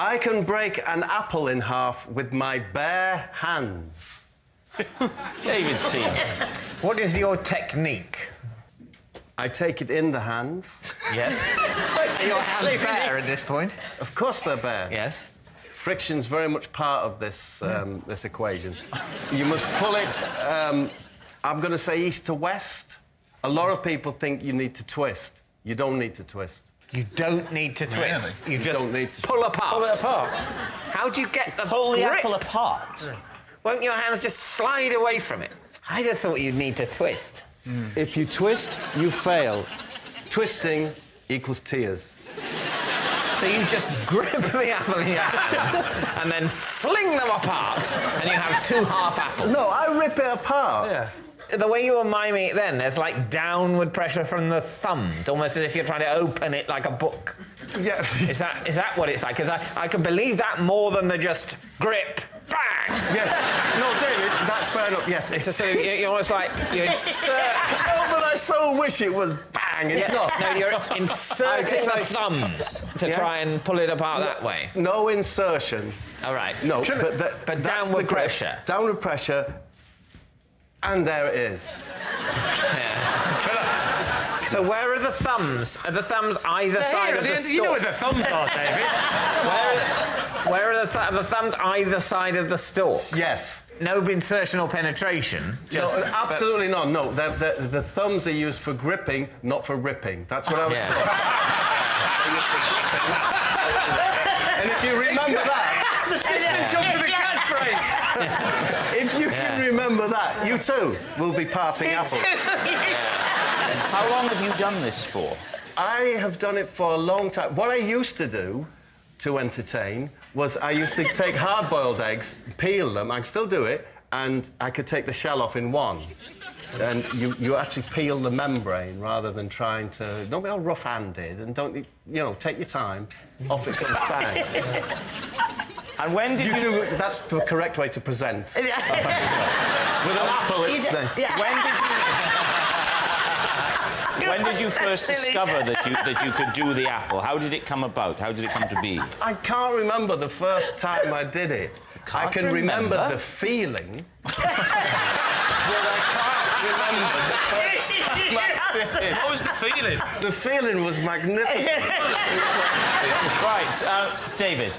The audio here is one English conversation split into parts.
I can break an apple in half with my bare hands. David's team. What is your technique? I take it in the hands. Yes. Are your hands bare at this point? Of course they're bare. Yes. Friction's very much part of this, this equation. You must pull it, I'm going to say east to west. A lot of people think you need to twist. You don't need to twist. You don't need to twist. Really? You just don't need to pull apart. Pull it apart. How do you get the Pull the grip? apple apart. Won't your hands just slide away from it? I'd have thought you'd need to twist. If you twist, you fail. Twisting equals tears. So you just grip the apple in your hands and then fling them apart, and you have 2 half apples. No, I rip it apart. Yeah. The way you were miming it then, there's like downward pressure from the thumbs, almost as if you're trying to open it like a book. Yeah. Is that what it's like? Because I can believe that more than the just grip, bang! Yes. No, David, that's fair enough. Yes. It's just sort of, you're almost like, you insert... Oh, but I so wish it was bang. It's not. No, you're inserting the thumbs to try and pull it apart that way. No insertion. All right. No, But that's downward the grip. pressure. Downward pressure, and there it is. So where are the thumbs? Are the thumbs either side of the stalk? You know where the thumbs are, David. Where are the thumbs either side of the stalk? Yes. No insertion or penetration? Just... No, absolutely not. No, the thumbs are used for gripping, not for ripping. That's what I was taught. And if you remember that... If you can remember that, you too will be parting apples. How long have you done this for? I have done it for a long time. What I used to do to entertain was I used to take hard-boiled eggs, peel them, I can still do it, and I could take the shell off in one. And you actually peel the membrane rather than trying to... Don't be all rough-handed and don't, take your time. Off it comes bang. And when did you... That's the correct way to present. With an apple, it's this. When did you first discover that you could do the apple? How did it come about? How did it come to be? I can't remember the first time I did it. I can remember the feeling. But I can't remember the first time I did it. What was the feeling? The feeling was magnificent. Right, David,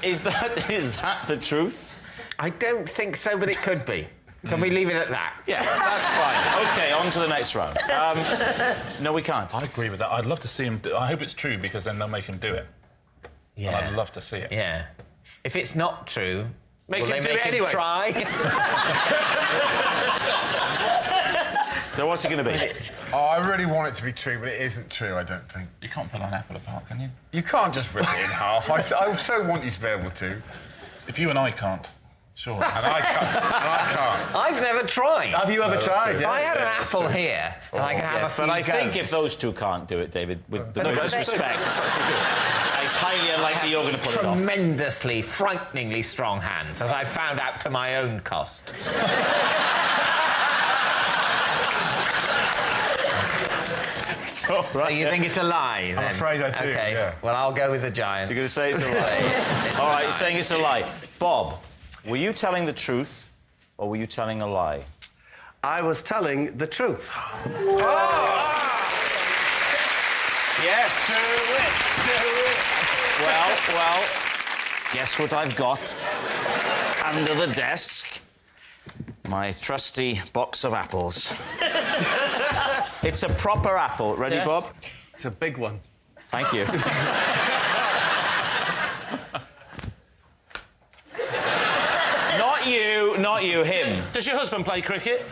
is that the truth? I don't think so, but it could be. Can we leave it at that? Yeah, that's fine. OK, on to the next round. No, we can't. I agree with that. I'd love to see him... I hope it's true, because then they'll make him do it. Yeah. And I'd love to see it. Yeah. If it's not true... Make will him they do make it him anyway. try? So what's it going to be? Oh, I really want it to be true, but it isn't true, I don't think. You can't pull an apple apart, can you? You can't just rip it in half. I so want you to be able to. If you and I can't, sure. And I can't. I've never tried. Have you ever tried? If I had an apple here, and I can have a few But I think goes. if those two can't do it, David, with no disrespect, it's highly unlikely you're going to pull it off. Tremendously, frighteningly strong hands, as I found out to my own cost. So you think it's a lie, then? I'm afraid I do, OK, yeah. well, I'll go with the Giants. You're going to say it's a lie? All right, you're saying it's a lie. Bob, were you telling the truth or were you telling a lie? I was telling the truth. Yes. Well, guess what I've got under the desk? My trusty box of apples. It's a proper apple. Ready, Yes. Bob? It's a big one. Thank you. Not you, him. Does your husband play cricket?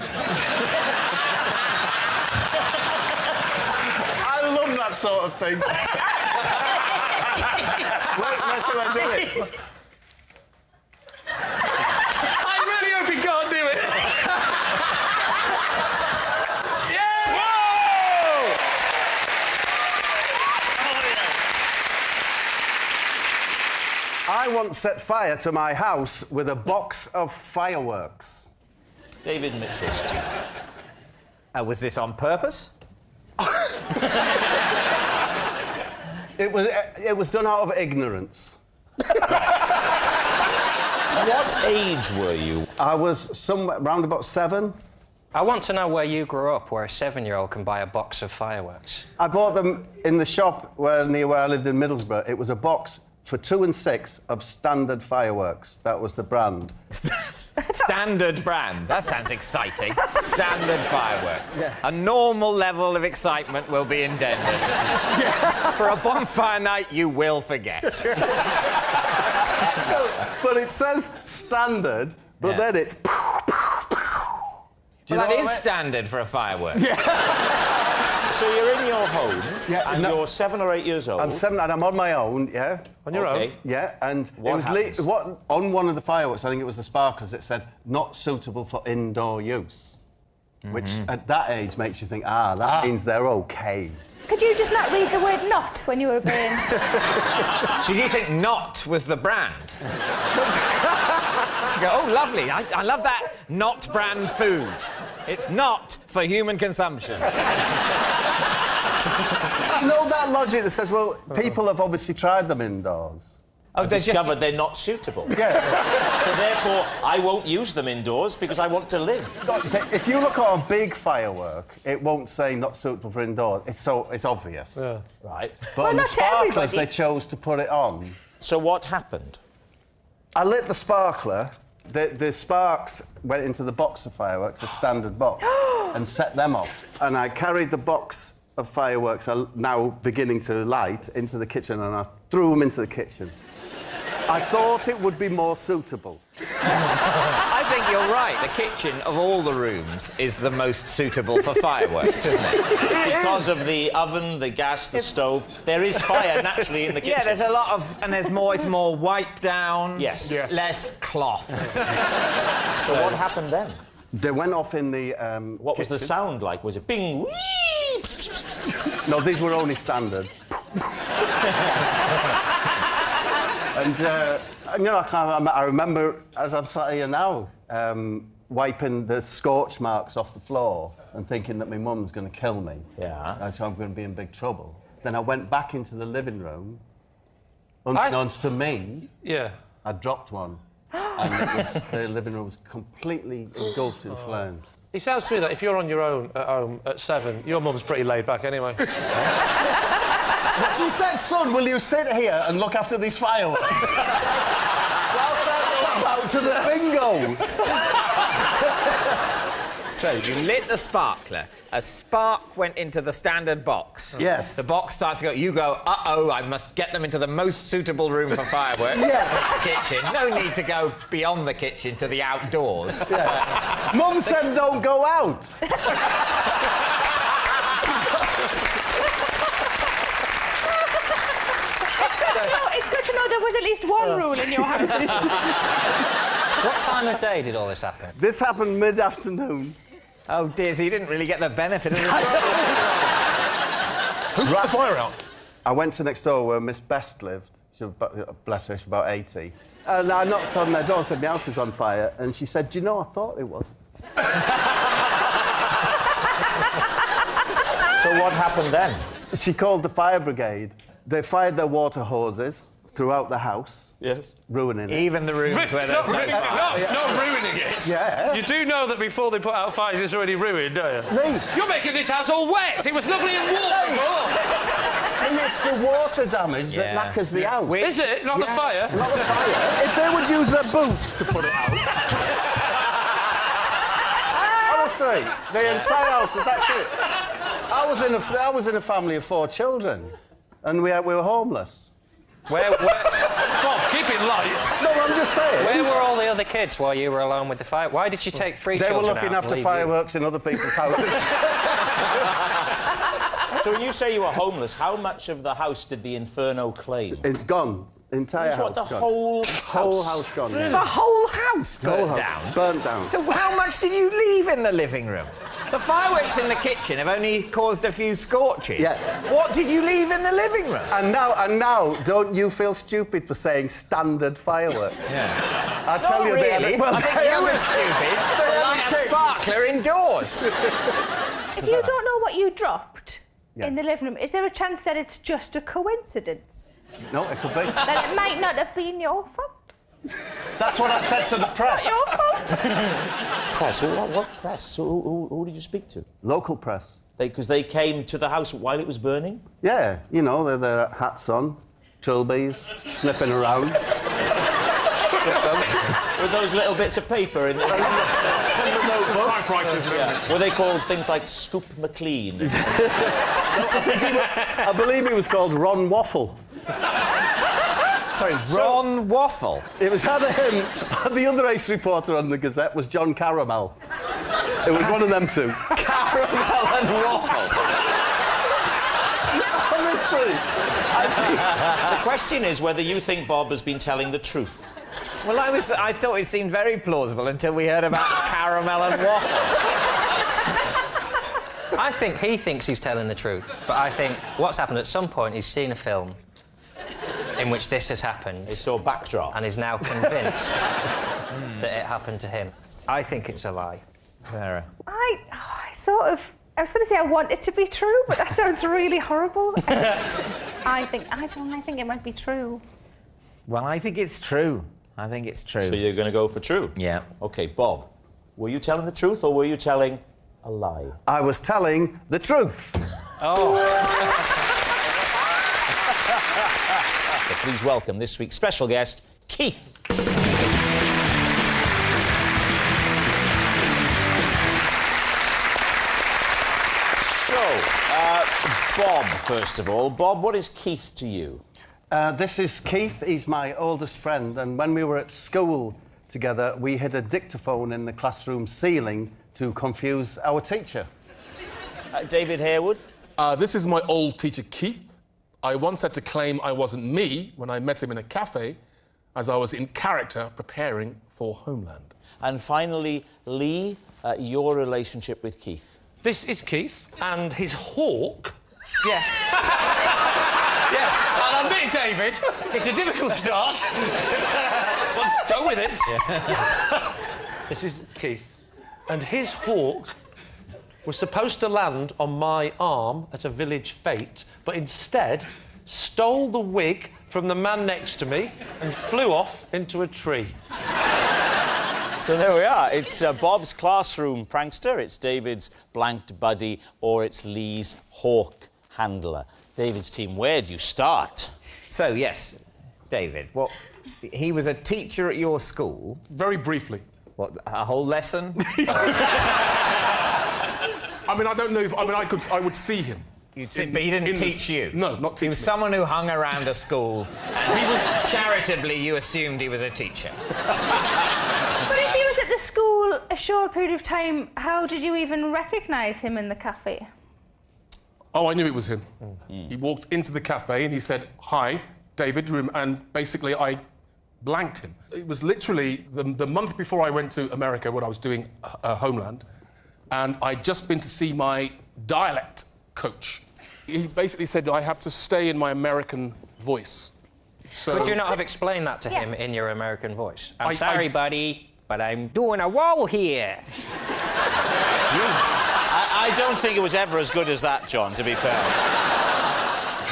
I love that sort of thing. Where shall I do it? I really hope he can't do it. Yeah! Whoa! I once set fire to my house with a box of fireworks. David Mitchell's team. Was this on purpose? It was done out of ignorance. What age were you? I was somewhere round about 7. I want to know where you grew up, where a 7-year-old can buy a box of fireworks. I bought them in the shop near where I lived in Middlesbrough. It was a box for 2 and 6 of standard fireworks. That was the brand. Standard brand. That sounds exciting. Standard fireworks. Yeah. A normal level of excitement will be endangered. For a bonfire night, you will forget. But it says standard, but then it's... Well, that is standard for a firework. So you're in your home, and you're 7 or 8 years old. I'm 7 and I'm on my own, yeah. On your own? Yeah, and What it was on one of the fireworks, I think it was the sparklers, it said, not suitable for indoor use. Which, at that age, makes you think, that means they're OK. Could you just not read the word not when you were being... Did you think not was the brand? You go, oh, lovely. I love that not brand food. It's not for human consumption. You know that logic that says, well, people have obviously tried them indoors. I've discovered they're not suitable. Yeah. So therefore, I won't use them indoors because I want to live. If you look at a big firework, it won't say not suitable for indoors. It's obvious. Yeah. Right. But Well, on the not to sparklers, everybody. they chose to put it on. So what happened? I lit the sparkler. The sparks went into the box of fireworks, a standard box, and set them off. And I carried the box of fireworks, now beginning to light, into the kitchen, and I threw them into the kitchen. I thought it would be more suitable. I think you're right. The kitchen, of all the rooms, is the most suitable for fireworks, isn't it? Because of the oven, the gas, the stove, there is fire naturally in the kitchen. Yeah, there's a lot of... And there's more... It's more wipe down. Yes. Less cloth. So what happened then? They went off in the What was the sound like? Was it bing, wee? No, these were only standard. And, you know, I remember, as I'm sat here now, wiping the scorch marks off the floor and thinking that my mum's going to kill me. Yeah. So I'm going to be in big trouble. Then I went back into the living room. Unbeknownst to me, Yeah. I dropped one. And the living room was completely engulfed in flames. It sounds to me that if you're on your own at home at 7, your mum's pretty laid back anyway. She said, son, will you sit here and look after these fireworks? Whilst I go out to the bingo. So, you lit the sparkler. A spark went into the standard box. Yes. The box starts to go... You go, uh-oh, I must get them into the most suitable room for fireworks. Yes. The kitchen. No need to go beyond the kitchen to the outdoors. Yeah. Mum said don't go out. It's good to know there was at least one rule in your house. What time of day did all this happen? This happened mid-afternoon. Oh, dear, so you didn't really get the benefit of the... Who put the fire out? I went to next door where Miss Best lived. She was, bless her, she was about 80. And I knocked on their door and said, my house is on fire. And she said, do you know, I thought it was. So what happened then? She called the fire brigade. They fired their water hoses throughout the house. Yes. Ruining it. Even the rooms where there's no fire. Not ruining it. Yeah. You do know that before they put out fires, it's already ruined, don't you? Lee, You're making this house all wet. It was lovely and warm before. it's the water damage that Yeah. knackers the house. Is it? Not the fire? Not the fire. If they would use their boots to put it out. Honestly, the entire house, that's it. I was in a family of 4 children, and we were homeless. Where... Bob, keep it light. No, I'm just saying. Where were all the other kids while you were alone with the fire? Why did you take 3 They were children looking out and after leave fireworks in other people's houses. So when you say you were homeless, how much of the house did the inferno claim? It's gone. Entire It's house what, the gone. whole house gone. Yeah. The whole house burnt Whole house down? burnt down. So how much did you leave in the living room? The fireworks in the kitchen have only caused a few scorches. Yeah. What did you leave in the living room? And now, don't you feel stupid for saying standard fireworks? Yeah. I tell Not you, really. they had, I think you were stupid for lighting a sparkler indoors. If you don't know what you dropped in the living room, is there a chance that it's just a coincidence? No, it could be. Then it might not have been your fault. That's what I said to the press. Your fault. Press? What press? Who did you speak to? Local press. Because they came to the house while it was burning? Yeah, you know, they're their hats on, trilbies, sniffing around. With those little bits of paper in the notebook? Typewriters. Were they called things like Scoop McLean? I believe he was called Ron Waffle. Sorry, Ron Waffle? It was either him, the other ace reporter on the Gazette was John Caramel. It was one of them two. Caramel and Waffle. Honestly. The question is whether you think Bob has been telling the truth. Well, I thought it seemed very plausible until we heard about caramel and waffle. I think he thinks he's telling the truth, but I think what's happened at some point, he's seen a film in which this has happened. He saw Backdraft. And is now convinced that it happened to him. I think it's a lie. Sarah. I was going to say I want it to be true, but that sounds really horrible. I think it might be true. Well, I think it's true. I think it's true. So you're going to go for true? Yeah. OK, Bob, were you telling the truth or were you telling a lie? I was telling the truth. Oh. So please welcome this week's special guest, Keith. Bob, first of all. Bob, what is Keith to you? This is Keith. He's my oldest friend, and when we were at school together, we hid a dictaphone in the classroom ceiling to confuse our teacher. David Harewood? This is my old teacher, Keith. I once had to claim I wasn't me when I met him in a cafe, as I was in character preparing for Homeland. And finally, Lee, your relationship with Keith. This is Keith, and his hawk... Yes. Yes, and I'm bit David. It's a difficult start. Well, go with it. Yeah. This is Keith, and his hawk was supposed to land on my arm at a village fete, but instead stole the wig from the man next to me and flew off into a tree. So there we are. It's Bob's classroom prankster, it's David's blanked buddy, or it's Lee's hawk handler. David's team, where do you start? So, yes, David, he was a teacher at your school? Very briefly. What, a whole lesson? I mean, I don't know if... I mean, I would see him. But he didn't teach you? No, not teach me. He was someone who hung around a school, and he was... Charitably, you assumed he was a teacher. But if he was at the school a short period of time, how did you even recognise him in the cafe? Oh, I knew it was him. He walked into the cafe and he said, "Hi, David," and basically I blanked him. It was literally the month before I went to America when I was doing Homeland, and I'd just been to see my dialect coach. He basically said I have to stay in my American voice. So... Could you not have explained that to him in your American voice? I'm sorry, buddy, but I'm doing a wall here. I don't think it was ever as good as that, John, to be fair.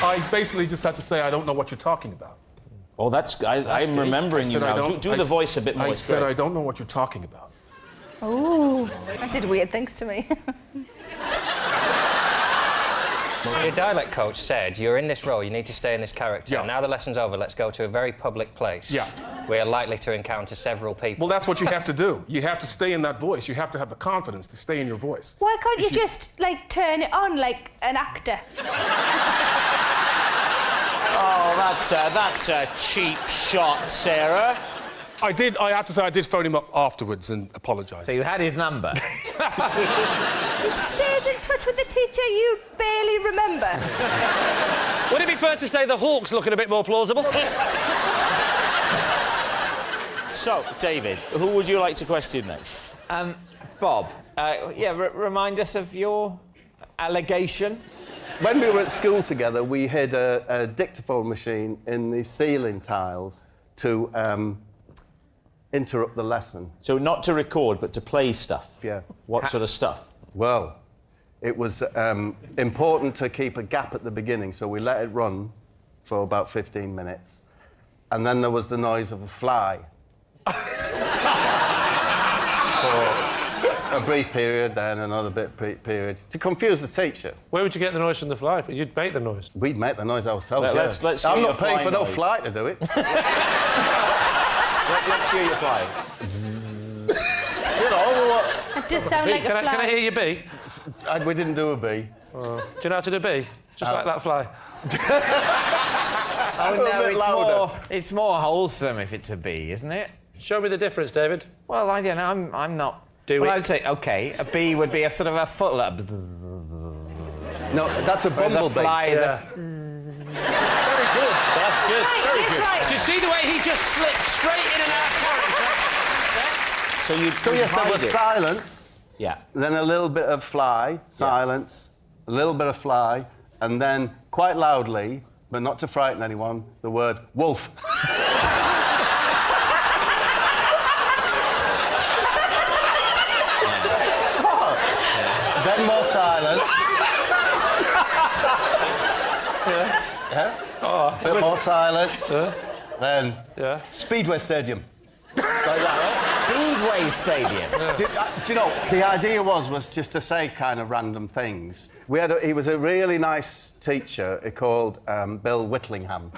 I basically just had to say, I don't know what you're talking about. Oh, I'm remembering you now. Do the voice a bit more straight. I said, I don't know what you're talking about. Ooh, that did weird things to me. So your dialect coach said, you're in this role, you need to stay in this character. Yeah. Now the lesson's over, let's go to a very public place. Yeah. We are likely to encounter several people. Well, that's what you have to do. You have to stay in that voice. You have to have the confidence to stay in your voice. Why can't you just, like, turn it on like an actor? Oh, that's a cheap shot, Sarah. I have to say, I did phone him up afterwards and apologise. So you had his number? You stayed in touch with the teacher you barely remember. Would it be fair to say the hawk's looking a bit more plausible? So, David, who would you like to question next? Bob, remind us of your allegation. When we were at school together, we hid a dictaphone machine in the ceiling tiles to interrupt the lesson. So not to record, but to play stuff? Yeah. What sort of stuff? Well, it was important to keep a gap at the beginning, so we let it run, for about 15 minutes. And then there was the noise of a fly. For a brief period, then another period, to confuse the teacher. Where would you get the noise from the fly? You'd make the noise. We'd make the noise ourselves, Let's I'm hear not your paying fly for no noise. fly to do it. Let's hear your fly. You know what? It does sound like a fly. Can I hear your bee? We didn't do a bee. Do you know how to do a bee? Just like that fly. Oh, no, bit louder. it's more wholesome if it's a bee, isn't it? Show me the difference, David. Well, I don't know. I'm not... Do well, it. I'd say, OK, a bee would be a sort of a foot... No, that's a Whereas bumblebee. a fly is Yeah. Very good. That's good. Very good. Right. Do you see the way he just slipped straight in and out of character? So yes, there was silence, Yeah. then a little bit of fly, silence, a little bit of fly, and then quite loudly, but not to frighten anyone, the word wolf. Then more silence. Yeah? A bit more silence. Then Speedway Stadium. Like that. Speedway Stadium. Do you know, the idea was just to say kind of random things. He was a really nice teacher called Bill Whitlingham.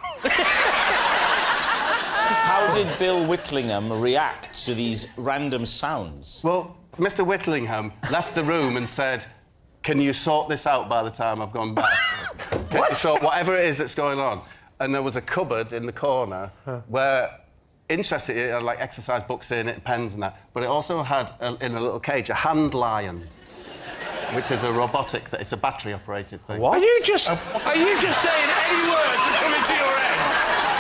How did Bill Whitlingham react to these random sounds? Well, Mr. Whitlingham left the room and said, "Can you sort this out by the time I've gone back? Can you sort whatever it is that's going on?" And there was a cupboard in the corner where, interesting, it had like exercise books in it, pens and that, but it also had, in a little cage, a hand lion, which is a robotic, it's a battery-operated thing. What? Are you just saying any words that come into your head?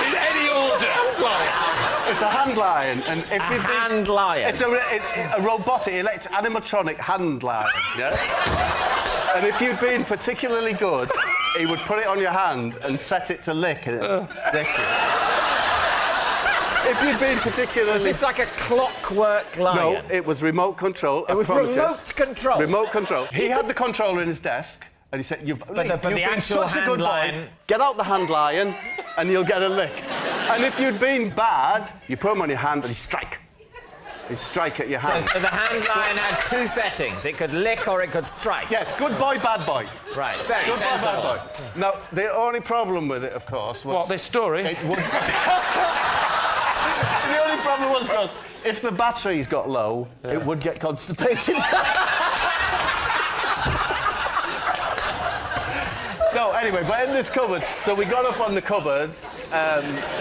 In any order? It's a hand lion, and if A hand lion? It's a robotic, animatronic hand lion, yeah? And if you'd been particularly good, he would put it on your hand and set it to lick it. Lick it. If you'd been particularly... Was this like a clockwork lion? No, it was remote control. It was remote control? Remote control. He had the controller in his desk, and he said, you've been actual such a hand good lion... boy. Get out the hand lion, and you'll get a lick. And if you'd been bad, you put him on your hand and he'd strike. He'd strike at your hand. So the hand lion had two settings. It could lick or it could strike. Yes, good boy, bad boy. Right, very Good boy, sensible. bad boy. Now, the only problem with it, of course, was... What, this story? It would... The only problem was, of course, if the batteries got low, it would get constipated. No, anyway, but in this cupboard, so we got up on the cupboard.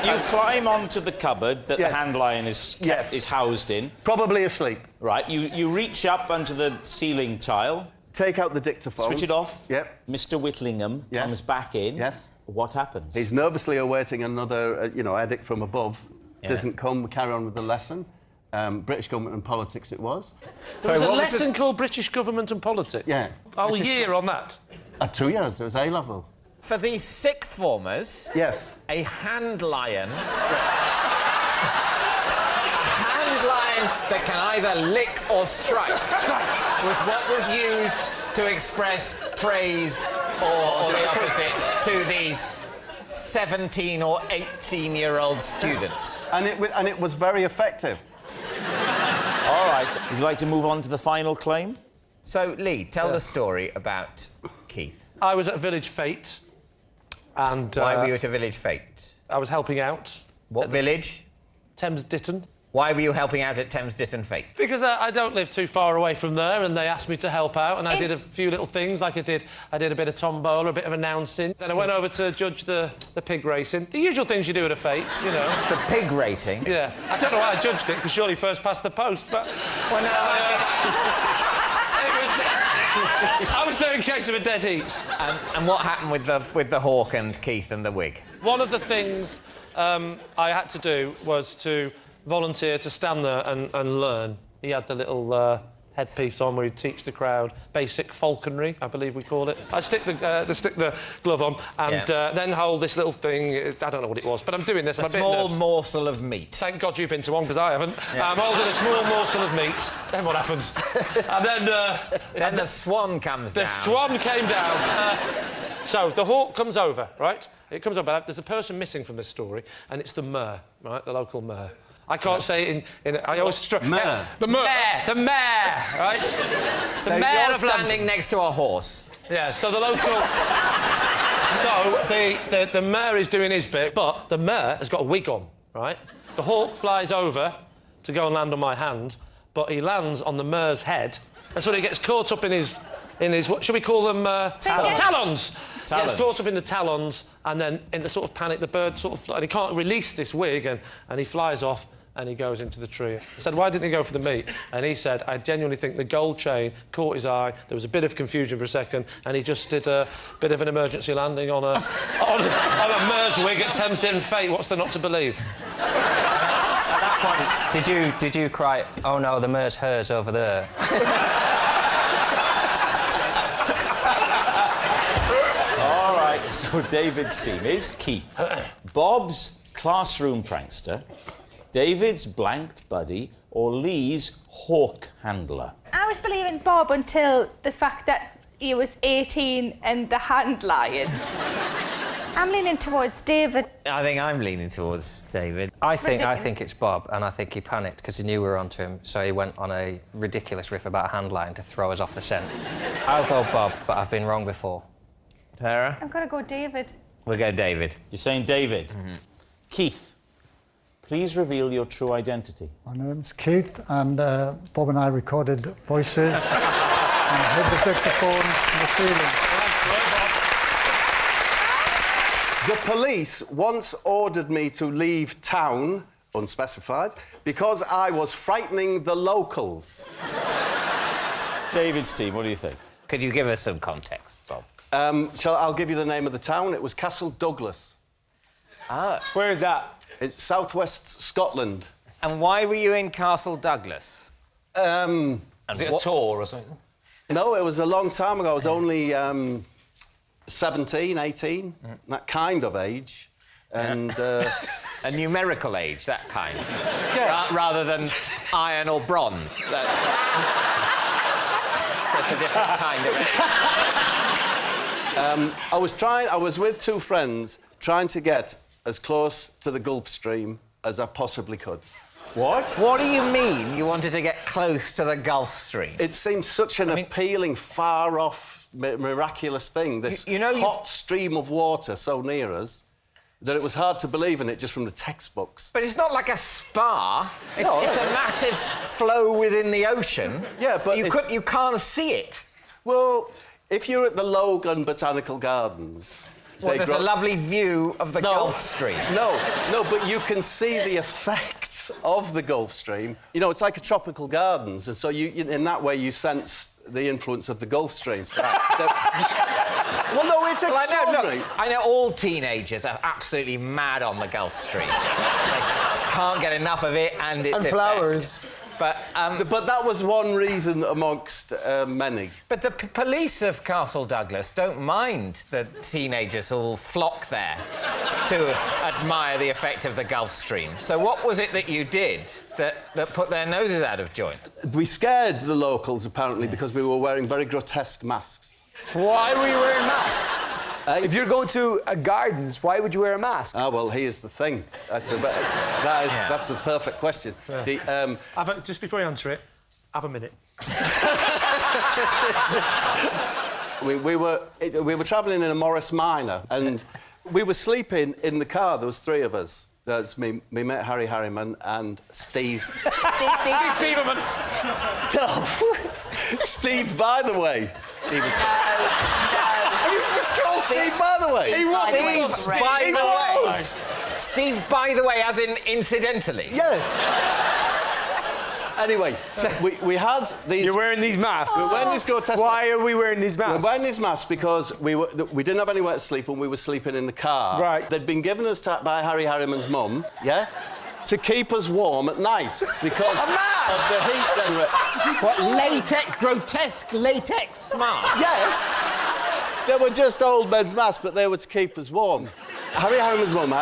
You climb onto the cupboard that Yes. the hand lion is housed in. Probably asleep. Right, you reach up onto the ceiling tile, Take out the dictaphone. switch it off. Yep. Mr. Whitlingham Yes. comes back in. Yes. What happens? He's nervously awaiting another, edict from above. Yeah. Doesn't come, we carry on with the lesson. British government and politics it was. There was a lesson called British Government and Politics? Yeah. Whole year on that? 2 years, it was A-level. For the sixth formers, Yes. a hand lion... a hand lion that can either lick or strike was what was used to express praise or the opposite to these 17 or 18-year-old students. And it was very effective. All right. Would you like to move on to the final claim? So, Lee, tell the story about Keith. I was at Village Fete, and... Why were you at a village fete? I was helping out. What village? Thames Ditton. Why were you helping out at Thames Ditton Fete? Because I don't live too far away from there, and they asked me to help out, and I did a few little things, like I did a bit of tombola, a bit of announcing. Then I went over to judge the pig racing. The usual things you do at a fete, you know. The pig racing? Yeah. I don't know why I judged it, because surely first past the post, but... Well, I was doing a case of a dead heat. And what happened with the hawk and Keith and the wig? One of the things I had to do was to volunteer to stand there and learn. He had the little headpiece on where he'd teach the crowd basic falconry, I believe we call it. I stick the glove on and then hold this little thing. I don't know what it was, but I'm doing this. A I'm a bit small nervous. morsel of meat. Thank God you've been to one, because I haven't. Yeah. I'm holding a small morsel of meat. Then what happens? And then the swan comes down. The swan came down. So the hawk comes over, right? It comes up, but there's a person missing from this story, and it's the mayor, right? The local mayor. I can't say it in I always struggle. Mayor. The mayor. The mayor, right? The So mayor you're of London. standing next to a horse. Yeah, so the local... So the mayor is doing his bit, but the mayor has got a wig on, right? The hawk flies over to go and land on my hand, but he lands on the mayor's head. That's when he gets caught up in his what should we call them? Talons. He gets caught up in the talons, and then in the sort of panic, the bird sort of... And he can't release this wig, and he flies off, and he goes into the tree. I said, why didn't he go for the meat? And he said, I genuinely think the gold chain caught his eye. There was a bit of confusion for a second, and he just did a bit of an emergency landing on a mayor's wig at Thamesden Fate. What's there not to believe? At that point, did you cry, oh no, the mayor's hers over there? All right, so David's team is Keith, Bob's classroom prankster, David's blanked buddy, or Lee's hawk handler. I was believing Bob until the fact that he was 18 and the hand lying. I'm leaning towards David. I think I'm leaning towards David. I think it's Bob, and I think he panicked because he knew we were onto him, so he went on a ridiculous riff about a hand line to throw us off the scent. I'll go Bob, but I've been wrong before. Tara? I'm going to go David. We'll go David. You're saying David. Mm-hmm. Keith, please reveal your true identity. My name's Keith, and Bob and I recorded voices and hid the dictaphone in the ceiling. The police once ordered me to leave town, unspecified, because I was frightening the locals. David's team, what do you think? Could you give us some context, Bob? I'll give you the name of the town. It was Castle Douglas. Ah, where is that? It's southwest Scotland. And why were you in Castle Douglas? Was it a tour or something? No, it was a long time ago. I was only 17, 18, that kind of age. And... A numerical age, that kind. Yeah. Rather than iron or bronze. That's a different kind of age. I was with two friends trying to get as close to the Gulf Stream as I possibly could. What? What do you mean you wanted to get close to the Gulf Stream? It seemed such an appealing, far-off, miraculous thing, this hot stream of water so near us, that it was hard to believe in it just from the textbooks. But it's not like a spa. It's a massive flow within the ocean. Yeah, but you can't see it. Well, if you're at the Logan Botanical Gardens... Well, there's a lovely view of the Gulf Stream. No, but you can see the effects of the Gulf Stream. You know, it's like a tropical gardens, and so in that way you sense the influence of the Gulf Stream. Well, no, it's extraordinary. I know all teenagers are absolutely mad on the Gulf Stream. They can't get enough of it, and its flowers. But that was one reason amongst many. But the police of Castle Douglas don't mind the teenagers who'll flock there to admire the effect of the Gulf Stream. So what was it that you did that put their noses out of joint? We scared the locals, apparently, because we were wearing very grotesque masks. Why were you wearing masks? If you're going to gardens, why would you wear a mask? Ah, well, here's the thing. That's a perfect question. Yeah. Just before you answer it, have a minute. we were travelling in a Morris Minor, and we were sleeping in the car. There was three of us. There's me mate Harry Harriman and Steve. Steve Steveman. No, Steve, by the way. He was. You just called Steve, by the way. He was. Steve, by the way, as in incidentally. Yes. Anyway, we had these... You're wearing these masks? We're wearing these grotesque... Why are we wearing these masks? We're wearing these masks because we didn't have anywhere to sleep and we were sleeping in the car. Right. They'd been given us by Harry Harriman's mum, yeah, to keep us warm at night because of the heat generator. What, grotesque latex masks? Yes. They were just old men's masks, but they were to keep us warm. Harry Harriman's mum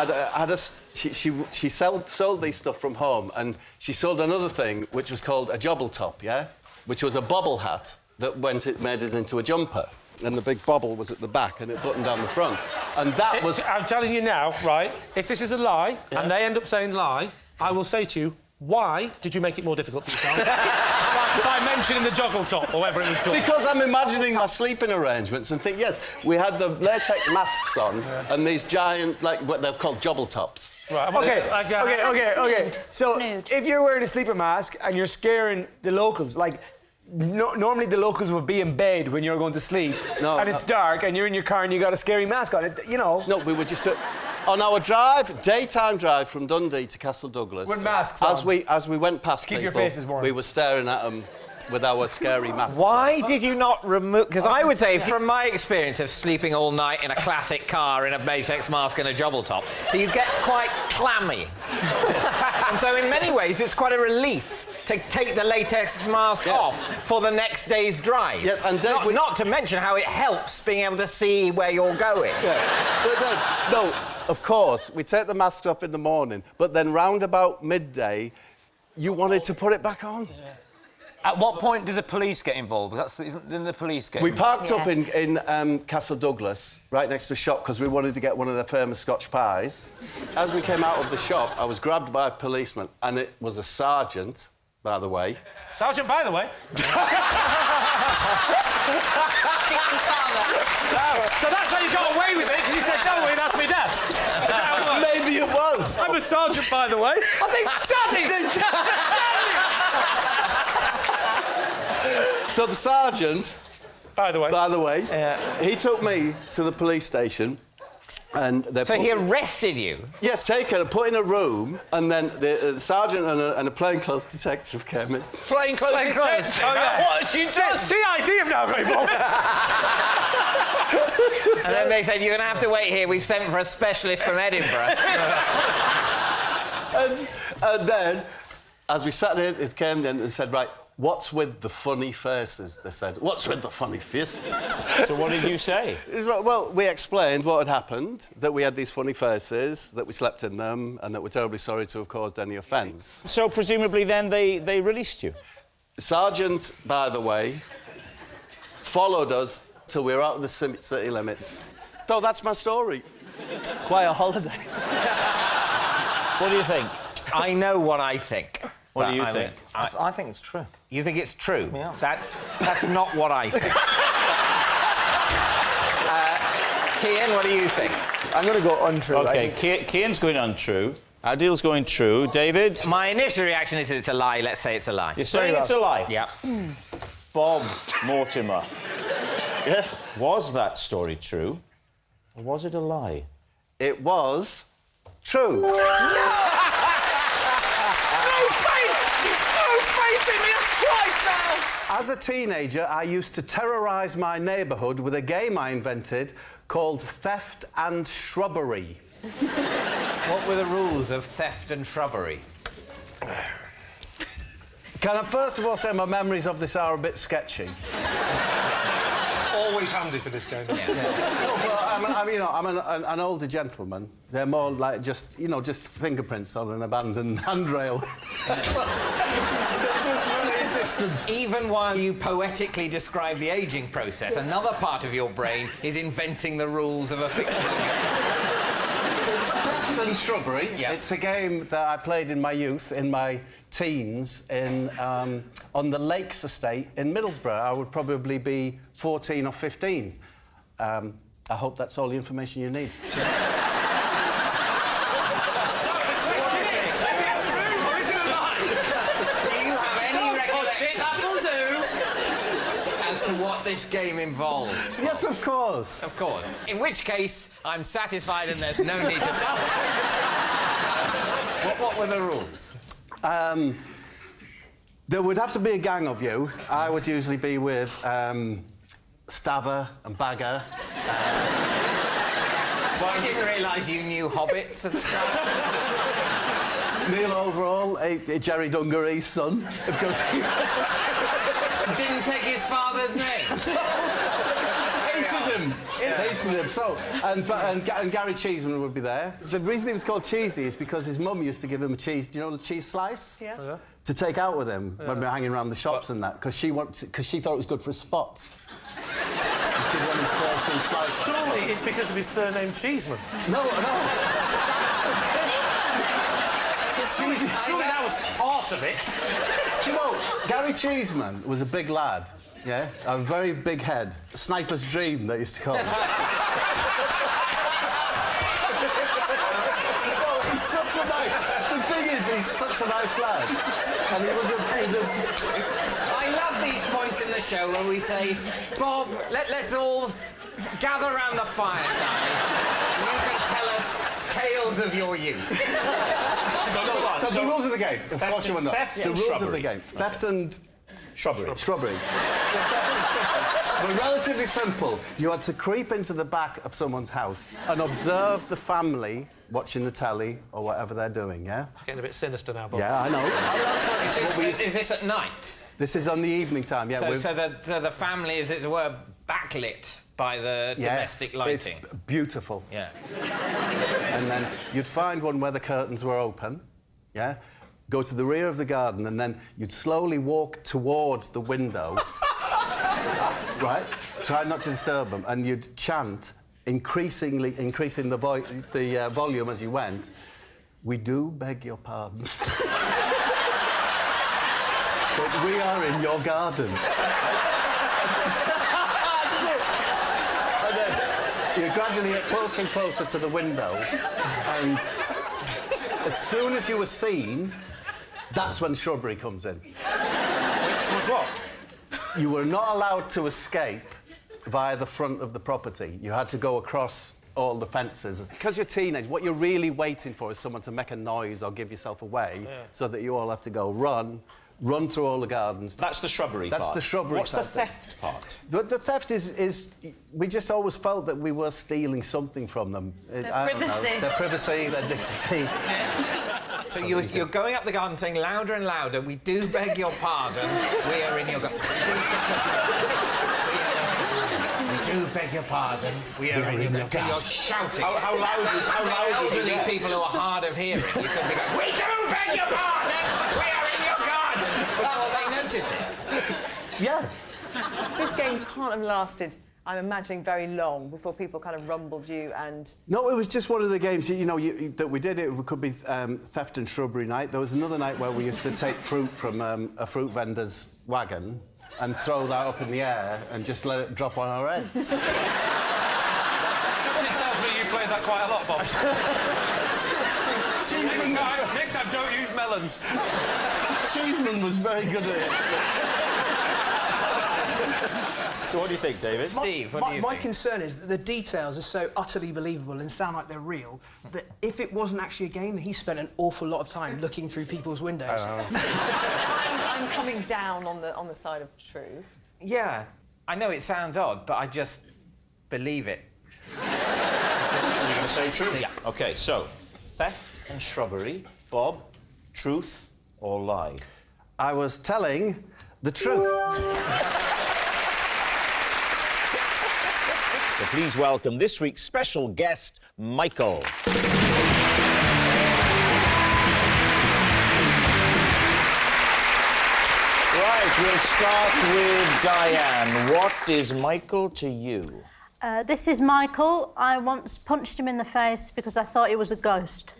she sold these stuff from home, and she sold another thing which was called a jobble top, yeah, which was a bobble hat that made it into a jumper. and the big bobble was at the back, and it buttoned down the front. And that was... I'm telling you now, right, if this is a lie, and they end up saying lie, I will say to you, why did you make it more difficult for yourself? by mentioning the joggle top, or whatever it was called. Because I'm imagining my sleeping arrangements and think, yes, we had the latex masks on and these giant, like, what they're called jobble tops. Right, Okay. So, Snood. if you're wearing a sleeping mask and you're scaring the locals, like, normally the locals would be in bed when you're going to sleep, and it's dark, and you're in your car and you got a scary mask on. You know. No, we were just... On our drive, daytime drive from Dundee to Castle Douglas... With masks on. As we went past Keep people, your faces warm. we were staring at them with our scary masks. Why did you not remove... Because I would say, from my experience of sleeping all night in a classic car in a latex mask and a jobble top, you get quite clammy. And so in many ways, it's quite a relief to take the latex mask off for the next day's drive. Yes, and not to mention how it helps being able to see where you're going. Yeah. But no, of course, we take the mask off in the morning, but then round about midday, you wanted to put it back on. Yeah. At what point did the police get involved? Isn't the police get We involved? parked up in Castle Douglas, right next to a shop, because we wanted to get one of their famous Scotch pies. As we came out of the shop, I was grabbed by a policeman, and it was a sergeant, by the way. Sergeant, by the way. So that's how you got away with it, because you said, don't worry, that's my dad. Maybe it was. I'm a sergeant, by the way. I think, Daddy! So the sergeant, by the way, he took me to the police station, and So he arrested you? Yes, taken, put in a room, and then the sergeant and a plainclothes detective came in. Plainclothes detective? Oh, yeah. What has you done? CID have now got involved. And then they said, you're going to have to wait here. We've sent for a specialist from Edinburgh. and then, as we sat in, it came in and said, right, what's with the funny faces? They said, what's with the funny faces? So what did you say? Well, we explained what had happened, that we had these funny faces, that we slept in them, and that we're terribly sorry to have caused any offence. So presumably then they released you? Sergeant, by the way, followed us till we were out of the city limits. So that's my story. It's quite a holiday. What do you think? I know what I think. What do you think? I think it's true. You think it's true? Yeah. That's not what I think. Cian, what do you think? I'm going to go untrue. OK, Cian's going untrue. Adil's going true. David? My initial reaction is it's a lie. Let's say it's a lie. You're saying it's a lie? Yeah. Bob Mortimer. Yes? Was that story true? Or was it a lie? It was true. As a teenager, I used to terrorise my neighbourhood with a game I invented called Theft and Shrubbery. What were the rules of Theft and Shrubbery? Can I first of all say my memories of this are a bit sketchy? Always handy for this game. Yeah. No, but I'm an older gentleman. They're more like just fingerprints on an abandoned handrail. Even while you poetically describe the ageing process, another part of your brain is inventing the rules of a fictional game. It's Theft and Shrubbery. Yeah. It's a game that I played in my youth, in my teens, on the Lakes Estate in Middlesbrough. I would probably be 14 or 15. I hope that's all the information you need. As to what this game involved. Yes, of course. Of course. In which case, I'm satisfied and there's no need to tell me. What were the rules? There would have to be a gang of you. I would usually be with Staver and Bagger. Well, I didn't realise you knew hobbits as a child. Neil Overall, Jerry Dungaree's son. Didn't take his father's name. Hated him. Hated him. So, and Gary Cheeseman would be there. The reason he was called Cheesy is because his mum used to give him a cheese. Do you know the cheese slice? Yeah. Oh, yeah. To take out with him when we were hanging around the shops and that, because she thought it was good for his spots. you'd want him to burst in slightly. Surely it's because of his surname Cheeseman. No. Surely that was part of it. Do you know, Gary Cheeseman was a big lad, yeah? A very big head. Sniper's dream, they used to call him. Oh, he's such a nice... The thing is, he's such a nice lad. And he was a... I love these points in the show where we say, Bob, let's all gather around the fireside and you can tell us tales of your youth. So the rules of the game, of course you will know. The rules of the game. Theft and... Shrubbery. Were relatively simple. You had to creep into the back of someone's house and observe the family watching the telly or whatever they're doing, yeah? It's getting a bit sinister now, Bob. Yeah, I know. Is this at night? This is on the evening time, yeah. So the family, as it were, backlit by the domestic lighting? It's beautiful. Yeah. And then you'd find one where the curtains were open, yeah? Go to the rear of the garden and then you'd slowly walk towards the window, right? Try not to disturb them, and you'd chant, increasing the volume as you went, "We do beg your pardon." But we are in your garden. And then you gradually get closer and closer to the window, and as soon as you were seen, that's when shrubbery comes in. Which was what? You were not allowed to escape via the front of the property. You had to go across all the fences. Because you're teenage, what you're really waiting for is someone to make a noise or give yourself away, so that you all have to go run through all the gardens. That's the shrubbery part. That's the shrubbery What's part. the theft part? The theft is... We just always felt that we were stealing something from them. Their privacy. Their privacy, their dignity. So you're going up the garden saying louder and louder, "We do beg your pardon, we are in your garden." We do beg your pardon, we are in your garden. You're shouting. How loud elderly people who are hard of hearing, you could be going, "We do beg your pardon, we are in your garden," before they notice it. Yeah. This game can't have lasted, I'm imagining, very long before people kind of rumbled you and... No, it was just one of the games, that we did. It could be Theft and Shrubbery night. There was another night where we used to take fruit from a fruit vendor's wagon and throw that up in the air and just let it drop on our heads. Something tells me you played that quite a lot, Bob. Next time, don't use melons. Cheeseman was very good at it. So what do you think, David? Steve, what do you My think? concern is that the details are so utterly believable and sound like they're real that if it wasn't actually a game, he spent an awful lot of time looking through people's windows. I'm coming down on the side of truth. Yeah, I know it sounds odd, but I just believe it. Are you going to say true? Yeah. OK, so, theft and shrubbery. Bob, truth or lie? I was telling the truth. So please welcome this week's special guest, Michael. Right, we'll start with Diane. What is Michael to you? This is Michael. I once punched him in the face because I thought he was a ghost.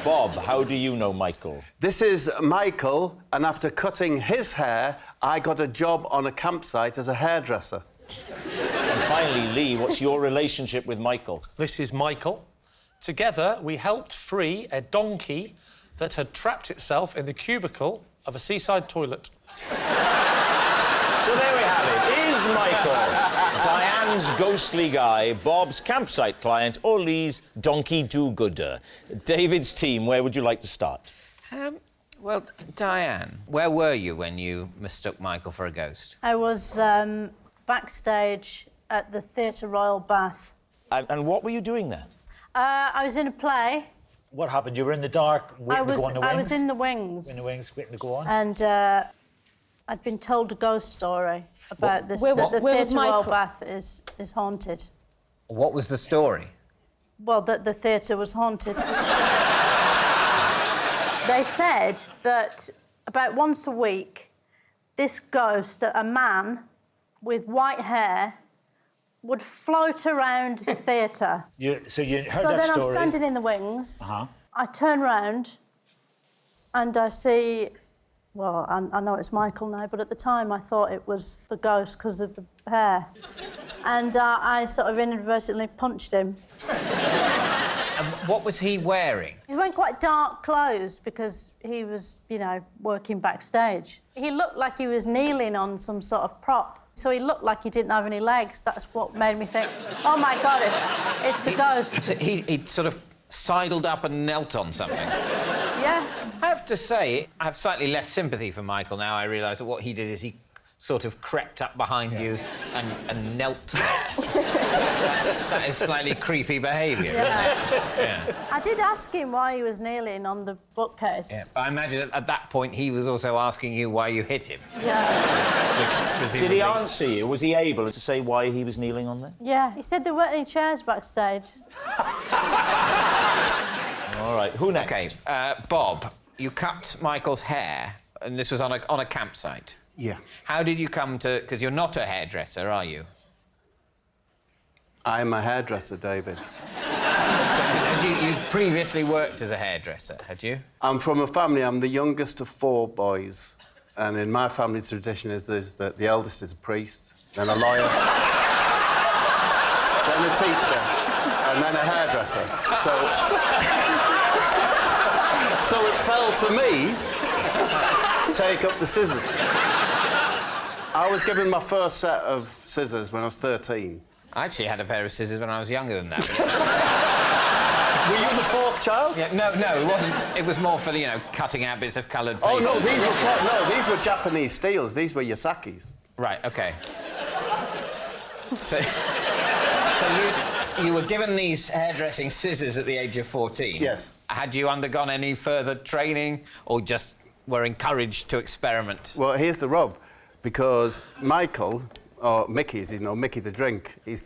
Bob, how do you know Michael? This is Michael, and after cutting his hair, I got a job on a campsite as a hairdresser. And finally, Lee, what's your relationship with Michael? This is Michael. Together, we helped free a donkey that had trapped itself in the cubicle of a seaside toilet. So there we have it. Is Michael Diane's ghostly guy, Bob's campsite client, or Lee's donkey do-gooder? David's team, where would you like to start? Well, Diane, where were you when you mistook Michael for a ghost? I was backstage at the Theatre Royal Bath. And what were you doing there? I was in a play. What happened? You were in the dark, waiting to go on the wings? I was in the wings. In the wings, waiting to go on? And I'd been told a ghost story about this. Where that the was Theatre Royal Michael? Bath is haunted. What was the story? Well, that the theatre was haunted. They said that about once a week, this ghost, a man, with white hair would float around the theatre. So you heard So that then story. I'm standing in the wings. Uh-huh. I turn round and I see... Well, I know it's Michael now, but at the time I thought it was the ghost because of the hair. And I sort of inadvertently punched him. And what was he wearing? He was wearing quite dark clothes because he was, you know, working backstage. He looked like he was kneeling on some sort of prop. So he looked like he didn't have any legs. That's what made me think, oh, my God, it's the ghost. So he sort of sidled up and knelt on something. Yeah. I have to say, I have slightly less sympathy for Michael now. I realise that what he did is he sort of crept up behind you and knelt there. That is slightly creepy behaviour, isn't it? Yeah. I did ask him why he was kneeling on the bookcase. Yeah, but I imagine at that point he was also asking you why you hit him. Yeah. Did he answer you? Was he able to say why he was kneeling on there? Yeah. He said there weren't any chairs backstage. All right, who next? OK, Bob, you cut Michael's hair, and this was on a campsite. Yeah. How did you come to... Because you're not a hairdresser, are you? I'm a hairdresser, David. Had you previously worked as a hairdresser, had you? I'm from a family, I'm the youngest of 4 boys. And in my family tradition is that the eldest is a priest, then a lawyer, then a teacher, and then a hairdresser. So it fell to me to take up the scissors. I was given my first set of scissors when I was 13. I actually had a pair of scissors when I was younger than that. Were you the 4th child? Yeah, no, it wasn't. It was more for, you know, cutting out bits of coloured paper. Oh, no, these were Japanese steels. These were Yasakis. Right, OK. So you were given these hairdressing scissors at the age of 14? Yes. Had you undergone any further training or just were encouraged to experiment? Well, here's the rub. Because Michael, or Mickey, as you know, Mickey the drink, he's...